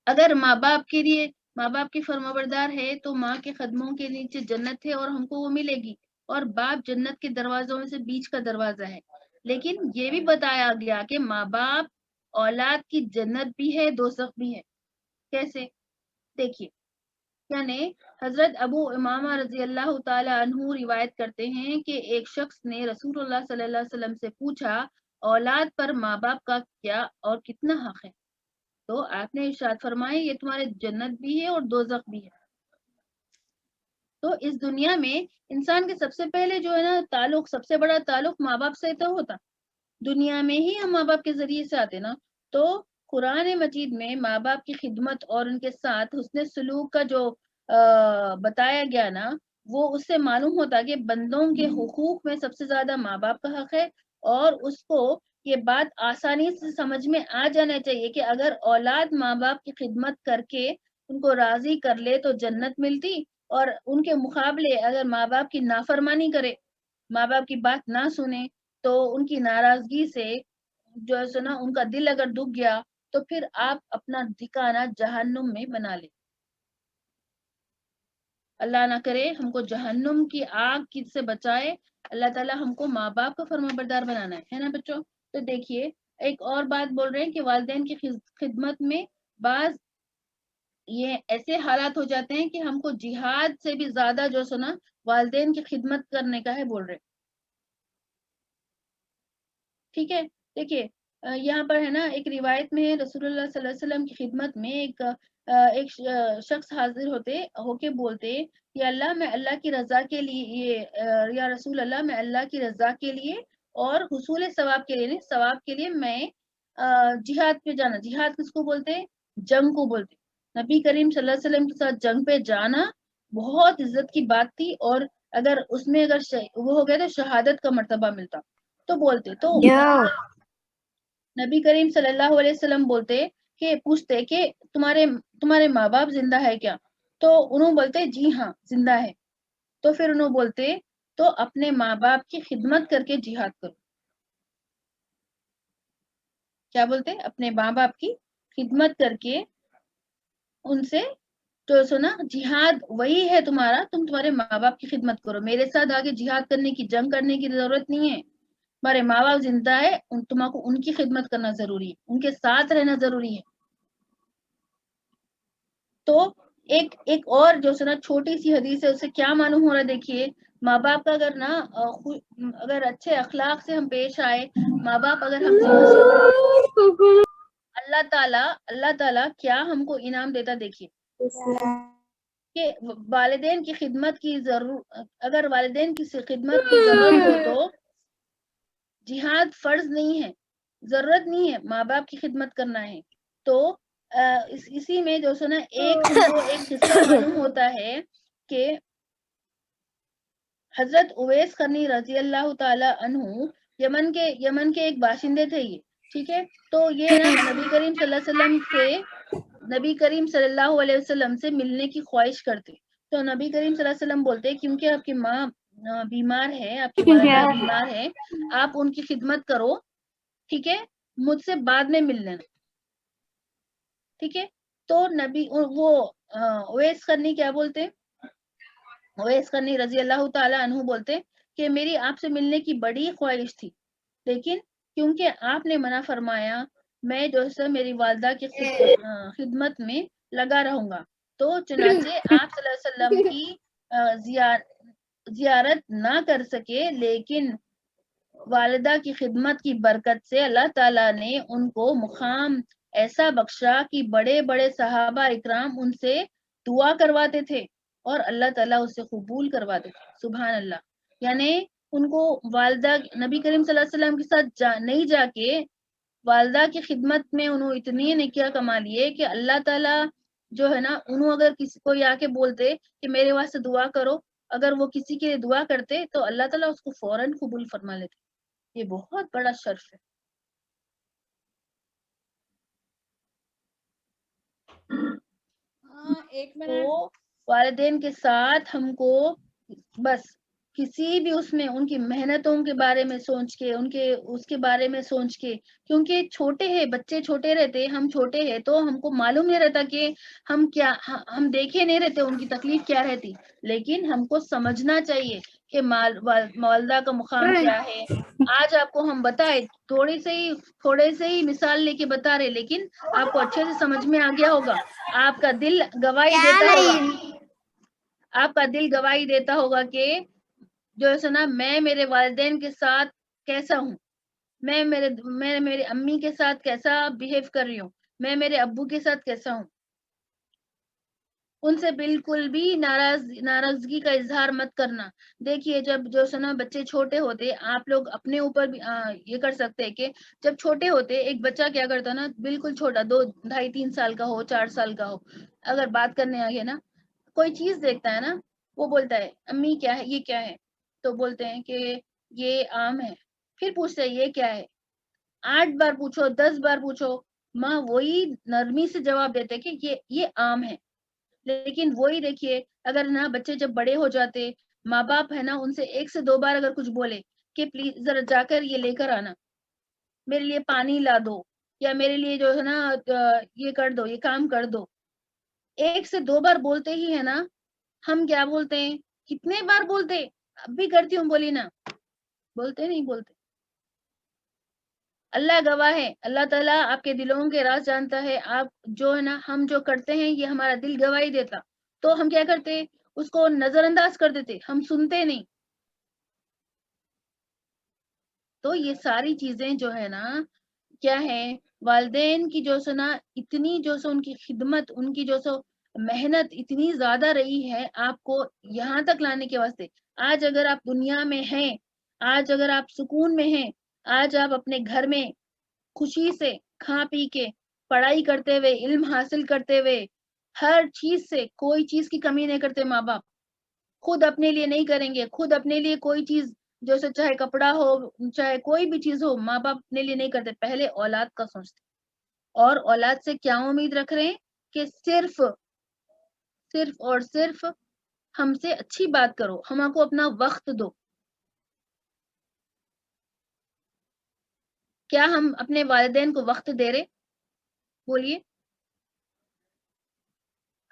اگر ماں باپ کے لیے, ماں باپ کی فرمانبردار ہے تو ماں کے قدموں کے نیچے جنت ہے اور ہم کو وہ ملے گی, اور باپ جنت کے دروازوں میں سے بیچ کا دروازہ ہے. لیکن یہ بھی بتایا گیا کہ ماں باپ اولاد کی جنت بھی ہے, دوزخ بھی ہے. کیسے, دیکھیے, یعنی حضرت ابو امامہ رضی اللہ تعالی عنہ روایت کرتے ہیں کہ ایک شخص نے رسول اللہ صلی اللہ علیہ وسلم سے پوچھا, اولاد پر ماں باپ کا کیا اور کتنا حق ہے؟ تو آپ نے ارشاد فرمائے یہ تمہارے جنت بھی ہے اور دوزخ بھی ہے. تو اس دنیا میں انسان کے سب سے پہلے جو ہے نا تعلق, سب سے بڑا تعلق ماں باپ سے تو ہوتا, دنیا میں ہی ہم ماں باپ کے ذریعے سے آتے نا. تو قرآن مجید میں ماں باپ کی خدمت اور ان کے ساتھ حسن سلوک کا جو بتایا گیا نا, وہ اس سے معلوم ہوتا کہ بندوں کے حقوق میں سب سے زیادہ ماں باپ کا حق ہے. اور اس کو یہ بات آسانی سے سمجھ میں آ جانا چاہیے کہ اگر اولاد ماں باپ کی خدمت کر کے ان کو راضی کر لے تو جنت ملتی, اور ان کے مقابلے اگر ماں باپ کی نافرمانی کرے, ماں باپ کی بات نہ سنے, تو ان کی ناراضگی سے جو ہے نا ان کا دل اگر دکھ گیا تو پھر آپ اپنا ٹھکانہ جہنم میں بنا لیں. اللہ نہ کرے ہم کو جہنم کی آگ کی سے بچائے. اللہ تعالیٰ ہم کو ماں باپ کا فرمانبردار بنانا ہے نا بچوں. تو دیکھیے ایک اور بات بول رہے ہیں کہ والدین کی خدمت میں بعض یہ ایسے حالات ہو جاتے ہیں کہ ہم کو جہاد سے بھی زیادہ جو سنا والدین کی خدمت کرنے کا ہے بول رہے. ٹھیک ہے, دیکھیے یہاں پر ہے نا ایک روایت میں رسول اللہ صلی اللہ علیہ وسلم کی خدمت میں ایک شخص حاضر ہوتے ہو کے بولتے, یا اللہ میں اللہ کی رضا کے لیے, یا رسول اللہ میں اللہ کی رضا کے لیے اور حصول ثواب کے لیے, ثواب کے لیے میں جہاد پہ جانا. جہاد کس کو بولتے, جنگ کو بولتے. نبی کریم صلی اللہ علیہ وسلم کے ساتھ جنگ پہ جانا بہت عزت کی بات تھی, اور اگر اس میں اگر وہ ہو گیا تو شہادت کا مرتبہ ملتا. تو بولتے, تو نبی کریم صلی اللہ علیہ وسلم بولتے کہ پوچھتے کہ تمہارے ماں باپ زندہ ہے کیا؟ تو انہوں بولتے جی ہاں زندہ ہے. تو پھر انہوں بولتے تو اپنے ماں باپ کی خدمت کر کے جہاد کرو. کیا بولتے, اپنے ماں باپ کی خدمت کر کے ان سے تو سنا, جہاد وہی ہے تمہارا, تمہارے ماں باپ کی خدمت کرو. میرے ساتھ آگے جہاد کرنے کی, جنگ کرنے کی ضرورت نہیں ہے. ہمارے ماں باپ زندہ ہے, تمہیں کو ان کی خدمت کرنا ضروری ہے, ان کے ساتھ رہنا ضروری ہے. تو ایک اور جو سنا چھوٹی سی حدیث ہے, اس سے کیا معلوم ہو رہا ہے, دیکھیے ماں باپ کا اگر نا اگر اچھے اخلاق سے ہم پیش آئے, ماں باپ اگر ہم سے اللہ تعالیٰ کیا ہم کو انعام دیتا. دیکھیے کہ والدین کی خدمت کی اگر والدین کی خدمت کی ضرورت ہو تو جہاد فرض نہیں ہے, ضرورت نہیں ہے ماں باپ کی خدمت کرنا ہے. تو اسی میں جو سنا ایک ہم کو ایک قصہ معلوم ہوتا ہے کہ حضرت اویس قرنی رضی اللہ تعالی عنہ یمن کے ایک باشندے تھے یہ, ٹھیک ہے. تو یہ نا نبی کریم صلی اللہ علیہ وسلم سے ملنے کی خواہش کرتے. تو نبی کریم صلی اللہ علیہ وسلم بولتے کیونکہ آپ کی ماں بیمار ہے, آپ کی والدہ بیمار ہے, آپ ان کی خدمت کرو, ٹھیک ہے, مجھ سے بعد میں مل لینا. ٹھیک ہے. تو نبی وہ اویس قرنی کیا بولتے, اویس قرنی رضی اللہ تعالیٰ عنہ بولتے کہ میری آپ سے ملنے کی بڑی خواہش تھی، لیکن کیونکہ آپ نے منع فرمایا میں جو ہے میری والدہ کی خدمت میں لگا رہوں گا، تو چنانچہ آپ صلی اللہ علیہ وسلم کی زیارت نہ کر سکے، لیکن والدہ کی خدمت کی برکت سے اللہ تعالیٰ نے ان کو مقام ایسا بخشا کہ بڑے بڑے صحابہ اکرام ان سے دعا کرواتے تھے اور اللہ تعالیٰ اسے قبول کرواتے تھے. سبحان اللہ. یعنی ان کو والدہ نبی کریم صلی اللہ علیہ وسلم کے ساتھ نہیں جا کے والدہ کی خدمت میں انہوں اتنی نیکیاں کما لیے کہ اللہ تعالیٰ جو ہے نا انہوں اگر کسی کو آ کے بولتے کہ میرے واسطے دعا کرو، اگر وہ کسی کے لیے دعا کرتے تو اللہ تعالیٰ اس کو فوراً قبول فرما لیتے. یہ بہت بڑا شرف ہے. ایک منٹ. تو والدین کے ساتھ ہم کو بس کسی بھی اس میں ان کی محنتوں کے بارے میں سوچ کے اس کے بارے میں سوچ کے، کیونکہ چھوٹے ہیں بچے، چھوٹے رہتے، ہم چھوٹے ہیں تو ہم کو معلوم نہیں رہتا کہ ہم دیکھے نہیں رہتے ان کی تکلیف کیا رہتی، لیکن ہم کو سمجھنا چاہیے کہ والدہ کا مقام کیا ہے. آج آپ کو ہم بتائے تھوڑے سے ہی مثال لے کے بتا رہے، لیکن آپ کو اچھے سے سمجھ میں آ گیا ہوگا. آپ کا دل گواہی دیتا ہوگا، آپ کا دل گواہی دیتا ہوگا کہ جو ہے نا میں میرے والدین کے ساتھ کیسا ہوں، میں میرے امی کے ساتھ کیسا بیہیو کر رہی ہوں، میں میرے ابو کے ساتھ کیسا ہوں. ان سے بالکل بھی ناراضگی کا اظہار مت کرنا. دیکھیے جب جو ہے نا بچے چھوٹے ہوتے، آپ لوگ اپنے اوپر بھی یہ کر سکتے ہیں کہ جب چھوٹے ہوتے ایک بچہ کیا کرتا نا، بالکل چھوٹا 2 2.5 3 سال کا ہو، 4 سال کا ہو، اگر بات کرنے آگے نا کوئی چیز دیکھتا ہے نا، وہ بولتا ہے امی کیا ہے، یہ کیا ہے، تو بولتے ہیں کہ یہ آم ہے. پھر پوچھتے ہیں یہ کیا ہے، 8 بار پوچھو 10 بار پوچھو، ماں وہی نرمی سے جواب دیتے کہ یہ آم ہے. لیکن وہی دیکھیے اگر نا بچے جب بڑے ہو جاتے، ماں باپ ہے نا ان سے 1 سے 2 بار اگر کچھ بولے کہ پلیز ذرا جا کر یہ لے کر آنا، میرے لیے پانی لا دو، یا میرے لیے جو ہے نا یہ کر دو، یہ کام کر دو، 1 سے 2 بار بولتے ہی ہے نا. ہم کیا بولتے ہیں، کتنے بار بولتے، اب بھی کرتی ہوں بولی نا، بولتے نہیں بولتے. اللہ گواہ ہے، اللہ تعالیٰ آپ کے دلوں کے راز جانتا ہے. آپ جو ہے نا ہم جو کرتے ہیں یہ ہمارا دل گواہی دیتا، تو ہم کیا کرتے، اس کو نظر انداز کر دیتے، ہم سنتے نہیں. تو یہ ساری چیزیں جو ہے نا کیا ہے، والدین کی جو سو نا اتنی جو سو ان کی خدمت، ان کی جو سو محنت اتنی زیادہ رہی ہے آپ کو یہاں تک لانے کے واسطے. آج اگر آپ دنیا میں ہیں، آج اگر آپ سکون میں ہیں، آج آپ اپنے گھر میں خوشی سے کھا پی کے پڑھائی کرتے ہوئے، علم حاصل کرتے ہوئے، ہر چیز سے کوئی چیز کی کمی نہیں کرتے. ماں باپ خود اپنے لیے نہیں کریں گے، خود اپنے لیے کوئی چیز جیسے چاہے کپڑا ہو، چاہے کوئی بھی چیز ہو، ماں باپ اپنے لیے نہیں کرتے، پہلے اولاد کا سوچتے. اور اولاد سے کیا امید رکھ رہے ہیں کہ صرف اور صرف ہم سے اچھی بات کرو، ہم کو اپنا وقت دو. کیا ہم اپنے والدین کو وقت دے رہے؟ بولیے،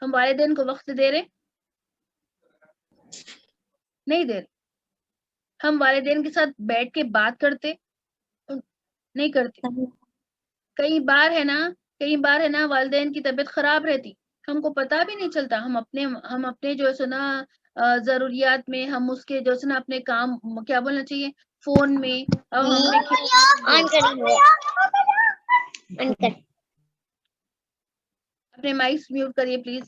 ہم والدین کو وقت دے رہے؟ نہیں دے رہے. ہم والدین کے ساتھ بیٹھ کے بات کرتے؟ نہیں کرتے. کئی بار ہے نا والدین کی طبیعت خراب رہتی، ہم کو پتا بھی نہیں چلتا. ہم اپنے جو ہے سنا ضروریات میں، ہم اس کے جو سنا اپنے کام کیا بولنا چاہیے فون میں، اپنے مائک میوٹ کریے پلیز.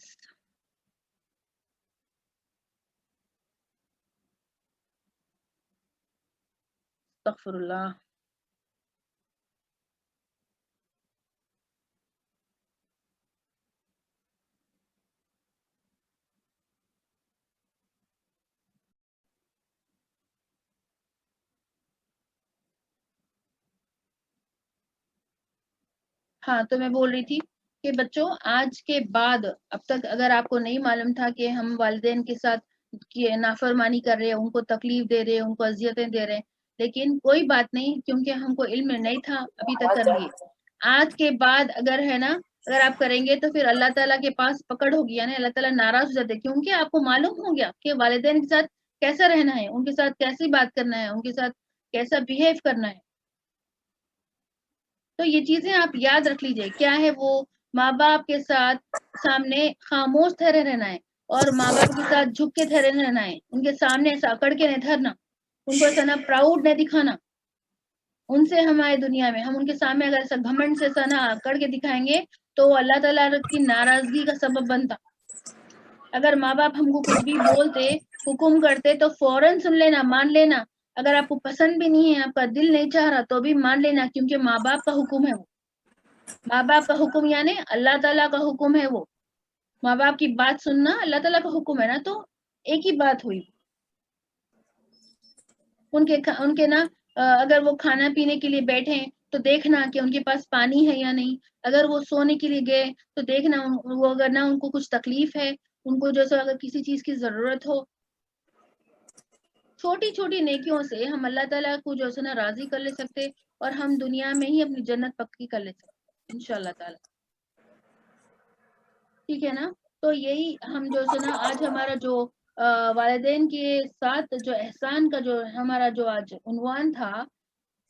استغفر اللہ. ہاں تو میں بول رہی تھی کہ بچوں آج کے بعد اب تک اگر آپ کو نہیں معلوم تھا کہ ہم والدین کے ساتھ نافرمانی کر رہے ہیں، ان کو تکلیف دے رہے ہیں، ان کو اذیتیں دے رہے ہیں، لیکن کوئی بات نہیں، کیونکہ ہم کو علم نہیں تھا ابھی تک کر لیے. آج کے بعد اگر ہے نا اگر آپ کریں گے تو پھر اللہ تعالیٰ کے پاس پکڑ ہوگی، یعنی اللہ تعالیٰ ناراض ہو جاتے، کیونکہ آپ کو معلوم ہو گیا کہ والدین کے ساتھ کیسا رہنا ہے، ان کے ساتھ کیسی بات کرنا ہے، ان کے ساتھ کیسا بہیو کرنا ہے. تو یہ چیزیں آپ یاد رکھ لیجئے. کیا ہے وہ؟ ماں باپ کے ساتھ سامنے خاموش ٹھہرے رہنا ہے، اور ماں باپ کے ساتھ جھک کے ٹھہرے رہنا ہے، ان کے سامنے ایسا اکڑ کے نہیں ٹھہرنا، ان کو ایسا نہ پراؤڈ نہیں دکھانا. ان سے ہماری دنیا میں ہم ان کے سامنے اگر ایسا گھمنڈ سے ایسا نہ اکڑ کے دکھائیں گے تو وہ اللہ تعالیٰ کی ناراضگی کا سبب بنتا. اگر ماں باپ ہم کو کچھ بھی بولتے، حکم کرتے تو فوراً سن لینا، مان لینا. اگر آپ کو پسند بھی نہیں ہے، آپ کا دل نہیں چاہ رہا تو بھی مان لینا، کیونکہ ماں باپ کا حکم ہے وہ. ماں باپ کا حکم یعنی اللہ تعالیٰ کا حکم ہے وہ. ماں باپ کی بات سننا اللہ تعالیٰ کا حکم ہے نا، تو ایک ہی بات ہوئی. ان کے نا اگر وہ کھانا پینے کے لیے بیٹھے تو دیکھنا کہ ان کے پاس پانی ہے یا نہیں. اگر وہ سونے کے لیے گئے تو دیکھنا وہ اگر نہ ان کو کچھ تکلیف ہے، ان کو جیسے اگر کسی چیز کی ضرورت ہو. چھوٹی چھوٹی نیکیوں سے ہم اللہ تعالیٰ کو جو ہے نا راضی کر لے سکتے، اور ہم دنیا میں ہی اپنی جنت پکی کر لے سکتے انشاءاللہ تعالیٰ. ٹھیک ہے نا؟ تو یہی ہم جو ہے نا آج ہمارا جو والدین کے ساتھ جو احسان کا جو ہمارا جو آج عنوان تھا،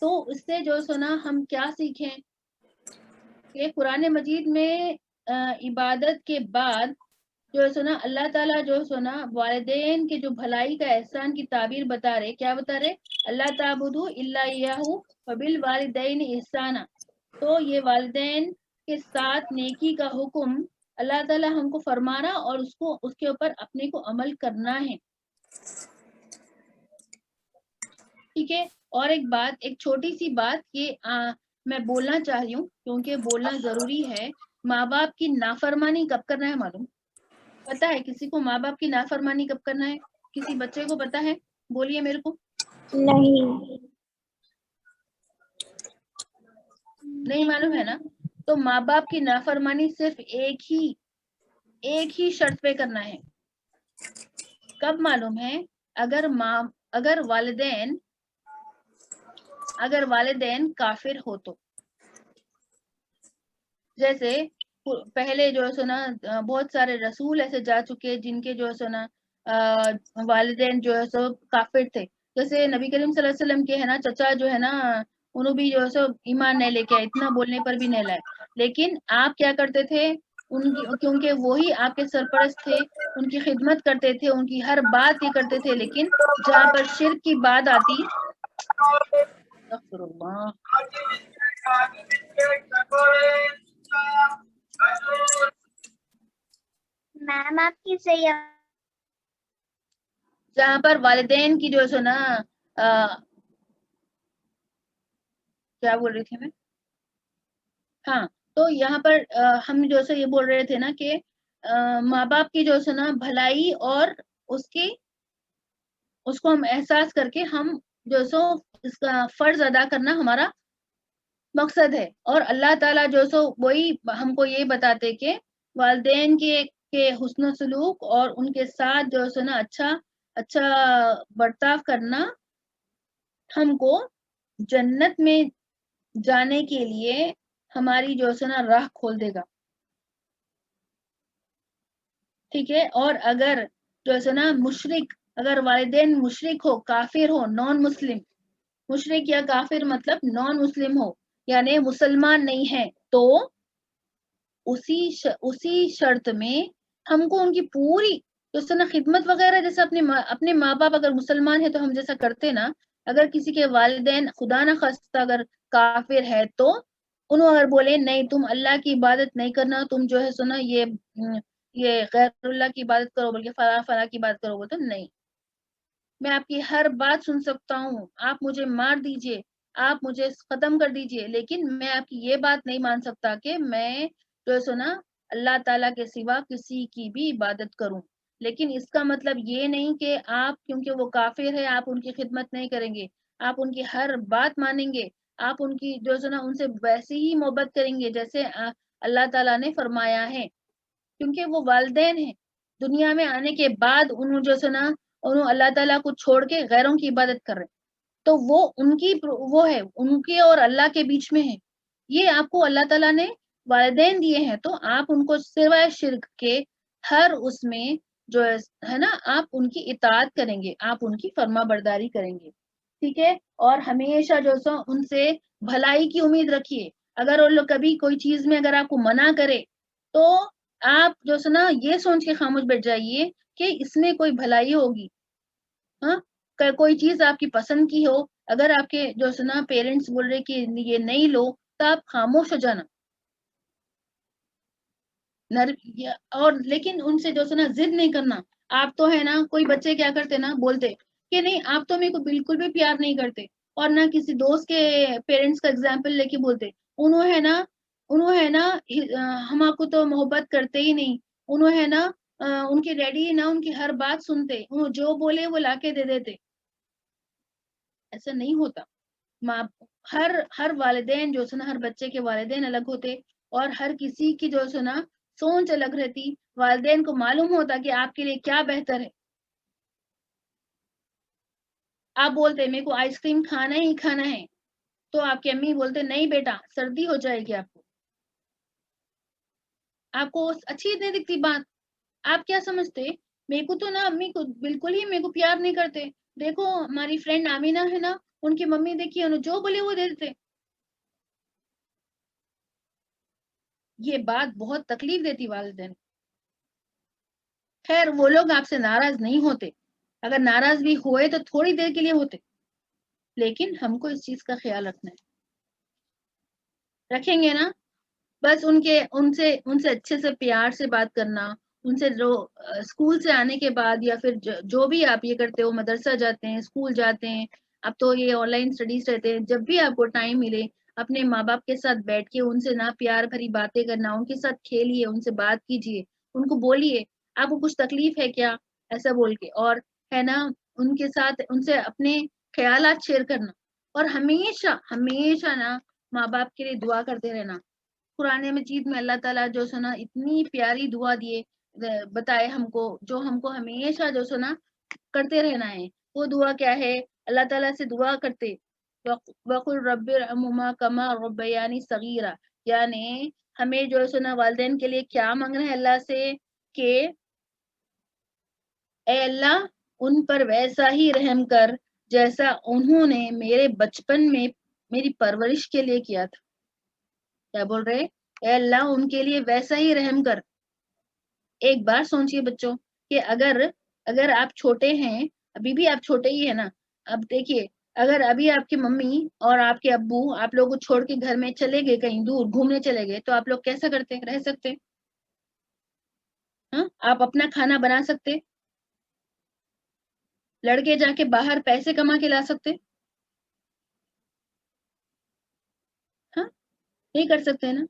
تو اس سے جو ہے نا ہم کیا سیکھیں کہ قرآن مجید میں عبادت کے بعد جو ہے نا اللہ تعالیٰ جو ہے نا والدین کے جو بھلائی کا احسان کی تعبیر بتا رہے. کیا بتا رہے؟ اللہ تعبدوا الا اياه وبالوالدین احسانا. تو یہ والدین کے ساتھ نیکی کا حکم اللہ تعالیٰ ہم کو فرما رہا، اور اس کے اوپر اپنے کو عمل کرنا ہے. ٹھیک ہے. اور ایک بات، ایک چھوٹی سی بات یہ میں بولنا چاہ رہی ہوں کیونکہ بولنا ضروری ہے. ماں باپ کی نافرمانی کب کرنا ہے معلوم؟ پتا ہے کسی کو ماں باپ کی نافرمانی کب کرنا ہے؟ کسی بچے کو پتا ہے؟ بولیے میرے کو. نہیں معلوم ہے نا؟ تو ماں باپ کی نافرمانی صرف ایک ہی شرط پہ کرنا ہے. کب معلوم ہے؟ اگر والدین کافر ہو تو. جیسے پہلے جو ہے سنا بہت سارے رسول ایسے جا چکے جن کے جو ہے سنا والدین جو ہے سو کافر تھے. جیسے نبی کریم صلی اللہ علیہ وسلم کے ہے نا چچا جو ہے نا انہوں بھی جو ہے سو ایمان نہیں لے کے آئے، اتنا بولنے پر بھی نہیں لائے. لیکن آپ کیا کرتے تھے؟ کیونکہ وہی آپ کے سرپرست تھے، ان کی خدمت کرتے تھے، ان کی ہر بات یہ کرتے تھے. لیکن جہاں پر شرک کی بات آتی، استغفر اللہ، میم آپ کی صحیح جہاں پر والدین کی جو ہے نا کیا بول رہی تھی میں؟ ہاں، تو یہاں پر ہم جو ہے یہ بول رہے تھے نا کہ ماں باپ کی جو ہے نا بھلائی اور اس کو ہم احساس کر کے ہم جو سو اس کا فرض ادا کرنا ہمارا مقصد ہے. اور اللہ تعالیٰ جو سو وہی ہم کو یہ بتاتے کہ والدین کے حسن و سلوک اور ان کے ساتھ جو ہے نا اچھا برتاؤ کرنا ہم کو جنت میں جانے کے لیے ہماری جو ہے نا راہ کھول دے گا. ٹھیک ہے. اور اگر جو ہے نا اگر والدین مشرک ہو، کافر ہو، نان مسلم، مشرک یا کافر مطلب نان مسلم ہو یعنی مسلمان نہیں ہے، تو اسی شرط میں ہم کو ان کی پوری جو نا خدمت وغیرہ، جیسے اپنے ماں باپ اگر مسلمان ہے تو ہم جیسا کرتے نا، اگر کسی کے والدین خدا نہ خواستہ اگر کافر ہے تو انہوں اگر بولے نہیں تم اللہ کی عبادت نہیں کرنا، تم جو ہے سنا یہ غیر اللہ کی عبادت کرو بلکہ فلاں کی بات کرو، تو نہیں، میں آپ کی ہر بات سن سکتا ہوں، آپ مجھے مار دیجئے، آپ مجھے ختم کر دیجئے، لیکن میں آپ کی یہ بات نہیں مان سکتا کہ میں جو ہے سنا اللہ تعالیٰ کے سوا کسی کی بھی عبادت کروں. لیکن اس کا مطلب یہ نہیں کہ آپ کیونکہ وہ کافر ہے آپ ان کی خدمت نہیں کریں گے، آپ ان کی ہر بات مانیں گے، آپ ان کی جو ہے نا ان سے ویسے ہی محبت کریں گے جیسے اللہ تعالیٰ نے فرمایا ہے، کیونکہ وہ والدین ہیں. دنیا میں آنے کے بعد انہوں جو ہے نا انہوں اللہ تعالیٰ کو چھوڑ کے غیروں کی عبادت کر رہے، تو وہ ان کی وہ ہے ان کے اور اللہ کے بیچ میں ہے. یہ آپ کو اللہ تعالیٰ نے والدین دیے ہیں تو آپ ان کو سوائے شرک کے ہر اس میں جو ہے نا آپ ان کی اطاعت کریں گے، آپ ان کی فرما برداری کریں گے، ٹھیک ہے؟ اور ہمیشہ جو سو ان سے بھلائی کی امید رکھیے. اگر وہ لوگ کبھی کوئی چیز میں اگر آپ کو منع کرے تو آپ جو سو نا یہ سوچ کے خاموش بیٹھ جائیے کہ اس میں کوئی بھلائی ہوگی. ہاں، کوئی چیز آپ کی پسند کی ہو، اگر آپ کے جو سو نا پیرنٹس بول رہے کہ یہ نہیں لو تو آپ خاموش ہو جانا. اور لیکن ان سے جو سو نا ضد نہیں کرنا. آپ تو ہے نا کوئی بچے کیا کرتے نا بولتے کہ نہیں آپ تو میرے کو بالکل بھی پیار نہیں کرتے، اور نہ کسی دوست کے پیرنٹس کا اگزامپل لے کے بولتے انہوں ہے نا ہم آپ کو تو محبت کرتے ہی نہیں، انہوں ہے نا ان کے ڈیڈی نا ان کی ہر بات سنتے، انہوں جو بولے وہ لا کے دے دیتے. ایسا نہیں ہوتا. ہر والدین جو سنا ہر بچے کے والدین الگ ہوتے اور ہر کسی کی جو سنا سوچ الگ رہتی. والدین کو معلوم ہوتا کہ آپ کے لیے کیا بہتر ہے. آپ بولتے میرے کو آئس کریم کھانا ہی کھانا ہے تو آپ کی امی بولتے نہیں بیٹا سردی ہو جائے گی. آپ کو اچھی نہیں دکھتی بات. آپ کیا سمجھتے میرے کو تو نا امی کو بالکل ہی میرے کو پیار نہیں کرتے، دیکھو ہماری فرینڈ آمینہ ہے نا ان کی ممی دیکھیے انہوں جو بولے وہ دے دیتے. یہ بات بہت تکلیف دیتی والدین. خیر وہ لوگ آپ سے ناراض نہیں ہوتے، اگر ناراض بھی ہوئے تو تھوڑی دیر کے لیے ہوتے، لیکن ہم کو اس چیز کا خیال رکھنا ہے. رکھیں گے نا؟ بس ان سے اچھے سے پیار سے بات کرنا، ان سے جو اسکول سے آنے کے بعد یا پھر جو بھی آپ یہ کرتے ہو، مدرسہ جاتے ہیں اسکول جاتے ہیں، اب تو یہ آن لائن اسٹڈیز رہتے ہیں، جب بھی آپ کو ٹائم ملے اپنے ماں باپ کے ساتھ بیٹھ کے ان سے نہ پیار بھری باتیں کرنا، ان کے ساتھ کھیلیے، ان سے بات کیجیے، ان کو بولیے آپ کو کچھ تکلیف ہے کیا ایسا بول کے، اور ہے نا ان کے ساتھ ان سے اپنے خیالات شیئر کرنا. اور ہمیشہ ہمیشہ نا ماں باپ کے لیے دعا کرتے رہنا. قرآن مجید میں اللہ تعالیٰ جو سنا اتنی پیاری دعا دیے بتائے ہم کو، جو ہم کو ہمیشہ جو سنا کرتے رہنا ہے. وہ دعا کیا ہے؟ اللہ تعالیٰ سے دعا کرتے وَقُلْ رَبِّ ارْحَمْهُمَا كَمَا رَبَّيَانِي صَغِيرًا، یعنی ہمیں جو سنا والدین کے لیے کیا مانگنا ہے اللہ سے کہ اے اللہ ان پر ویسا ہی رحم کر جیسا انہوں نے میرے بچپن میں میری پرورش کے لیے کیا تھا. کیا بول رہے؟ اے اللہ ان کے لیے ویسا ہی رحم کر. ایک بار سوچئے بچوں کہ اگر آپ چھوٹے ہیں، ابھی بھی آپ چھوٹے ہی ہیں نا، اب دیکھیے اگر ابھی آپ کی ممی اور آپ کے ابو آپ لوگوں کو چھوڑ کے گھر میں چلے گئے کہیں دور گھومنے چلے گئے تو آپ لوگ کیسا کرتے رہ سکتے؟ ہاں، آپ اپنا کھانا بنا سکتے؟ لڑکے جا کے باہر پیسے کما کے لا سکتے؟ ہاں نہیں کر سکتے نا.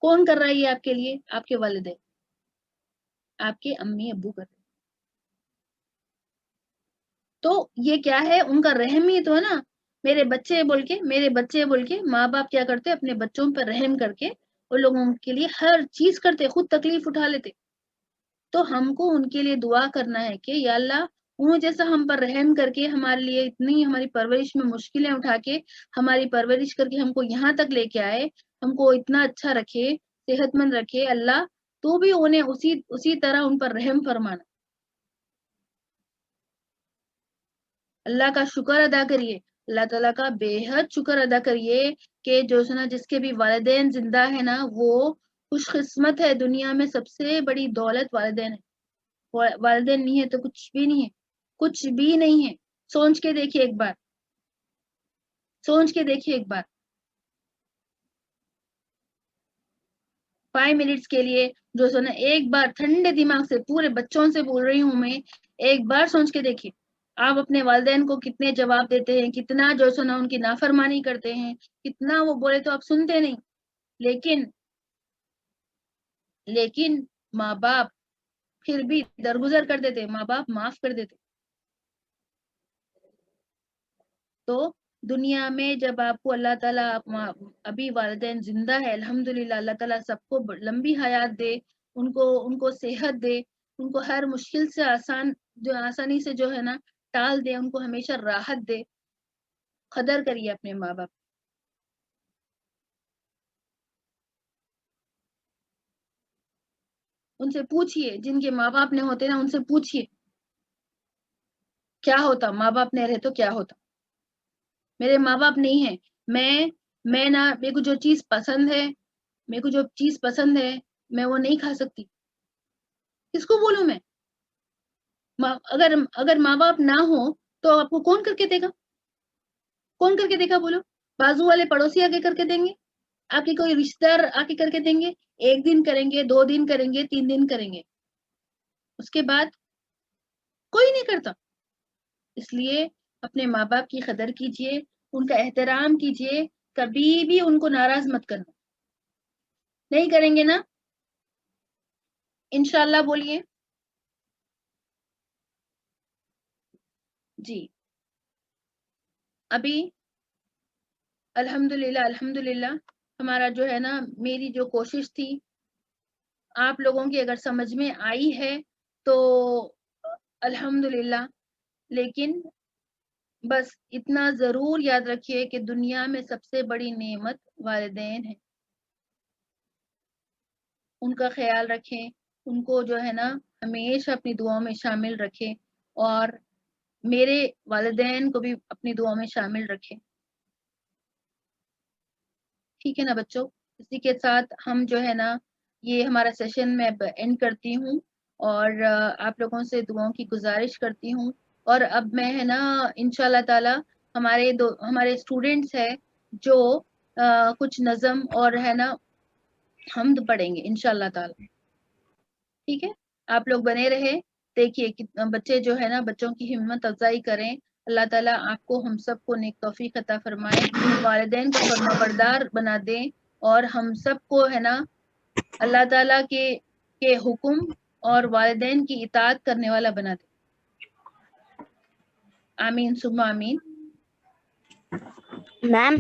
کون کر رہا ہے یہ آپ کے لیے؟ آپ کے والدین، آپ کے امی ابو کر رہے. تو یہ کیا ہے؟ ان کا رحم ہی تو ہے نا. میرے بچے بول کے ماں باپ کیا کرتے اپنے بچوں پر رحم کر کے وہ لوگوں کے لیے ہر چیز کرتے، خود تکلیف اٹھا لیتے. تو ہم کو ان کے لیے دعا کرنا ہے کہ یا اللہ انہوں جیسا ہم پر رحم کر کے ہمارے لیے اتنی ہماری پرورش میں مشکلیں اٹھا کے ہماری پرورش کر کے ہم کو یہاں تک لے کے آئے، ہم کو اتنا اچھا رکھے، صحت مند رکھے. اللہ تو بھی انہیں اسی طرح ان پر رحم فرمانا. اللہ کا شکر ادا کریے، اللہ تعالیٰ کا بے حد شکر ادا کریے کہ جو سنا جس کے بھی والدین زندہ ہے نا وہ خوش قسمت ہے. دنیا میں سب سے بڑی دولت والدین ہے. والدین نہیں ہے تو کچھ بھی نہیں ہے، کچھ بھی نہیں ہے. سوچ کے دیکھیے ایک بار، سوچ کے دیکھیے ایک بار. 5 منٹس کے لیے جو سنا ایک بار ٹھنڈے دماغ سے پورے بچوں سے بول رہی ہوں میں، ایک بار سوچ کے دیکھیے آپ اپنے والدین کو کتنے جواب دیتے ہیں، کتنا جو سنا ان کی نافرمانی کرتے ہیں، کتنا وہ بولے تو آپ سنتے نہیں. لیکن ماں باپ پھر بھی درگزر کر دیتے، ماں باپ معاف کر دیتے. تو دنیا میں جب آپ کو اللہ تعالیٰ ابھی والدین زندہ ہے الحمدللہ، اللہ تعالیٰ سب کو لمبی حیات دے، ان کو صحت دے، ان کو ہر مشکل سے آسانی سے جو ہے نا ٹال دے، ان کو ہمیشہ راحت دے. قدر کریے اپنے ماں باپ. ان سے پوچھئے, جن کے ماں باپ نہیں ہوتے نا ان سے پوچھئے کیا ہوتا, ماں باپ نہیں رہے تو کیا ہوتا. میرے ماں باپ نہیں ہیں, میں نا میرے کو جو چیز پسند ہے, میں وہ نہیں کھا سکتی. کس کو بولوں میں؟ اگر ماں باپ نہ ہو تو آپ کو کون کر کے دے گا؟ کون کر کے دے گا بولو؟ بازو والے پڑوسی آگے کر کے دیں گے, آپ کے کوئی رشتہ دار آ کے کر کے دیں گے, 1 دن کریں گے, 2 دن کریں گے, 3 دن کریں گے, اس کے بعد کوئی نہیں کرتا. اس لیے اپنے ماں باپ کی قدر کیجئے, ان کا احترام کیجئے, کبھی بھی ان کو ناراض مت کرنا. نہیں کریں گے نا انشاءاللہ بولیے جی. ابھی الحمدللہ ہمارا جو ہے نا, میری جو کوشش تھی آپ لوگوں کی اگر سمجھ میں آئی ہے تو الحمدللہ, لیکن بس اتنا ضرور یاد رکھیے کہ دنیا میں سب سے بڑی نعمت والدین ہیں. ان کا خیال رکھیں, ان کو جو ہے نا ہمیشہ اپنی دعاؤں میں شامل رکھیں, اور میرے والدین کو بھی اپنی دعاؤں میں شامل رکھیں. ٹھیک ہے نا بچوں؟ اسی کے ساتھ ہم جو ہے نا یہ ہمارا سیشن میں اینڈ کرتی ہوں, اور آپ لوگوں سے دعاؤں کی گزارش کرتی ہوں. اور اب میں ہے نا انشاءاللہ تعالی ہمارے اسٹوڈینٹس ہیں جو کچھ نظم اور ہے نا حمد پڑھیں گے انشاءاللہ تعالی. ٹھیک ہے, آپ لوگ بنے رہے. دیکھیے بچے جو ہے نا بچوں کی ہمت افزائی کریں. اللہ تعالیٰ آپ کو ہم سب کو نیک توفیق عطا فرمائے, والدین کو فرمانبردار بنا دیں, اور ہم سب کو ہے نا اللہ تعالیٰ کے حکم اور والدین کی اطاعت کرنے والا بنا دیں. آمین ثم آمین. میم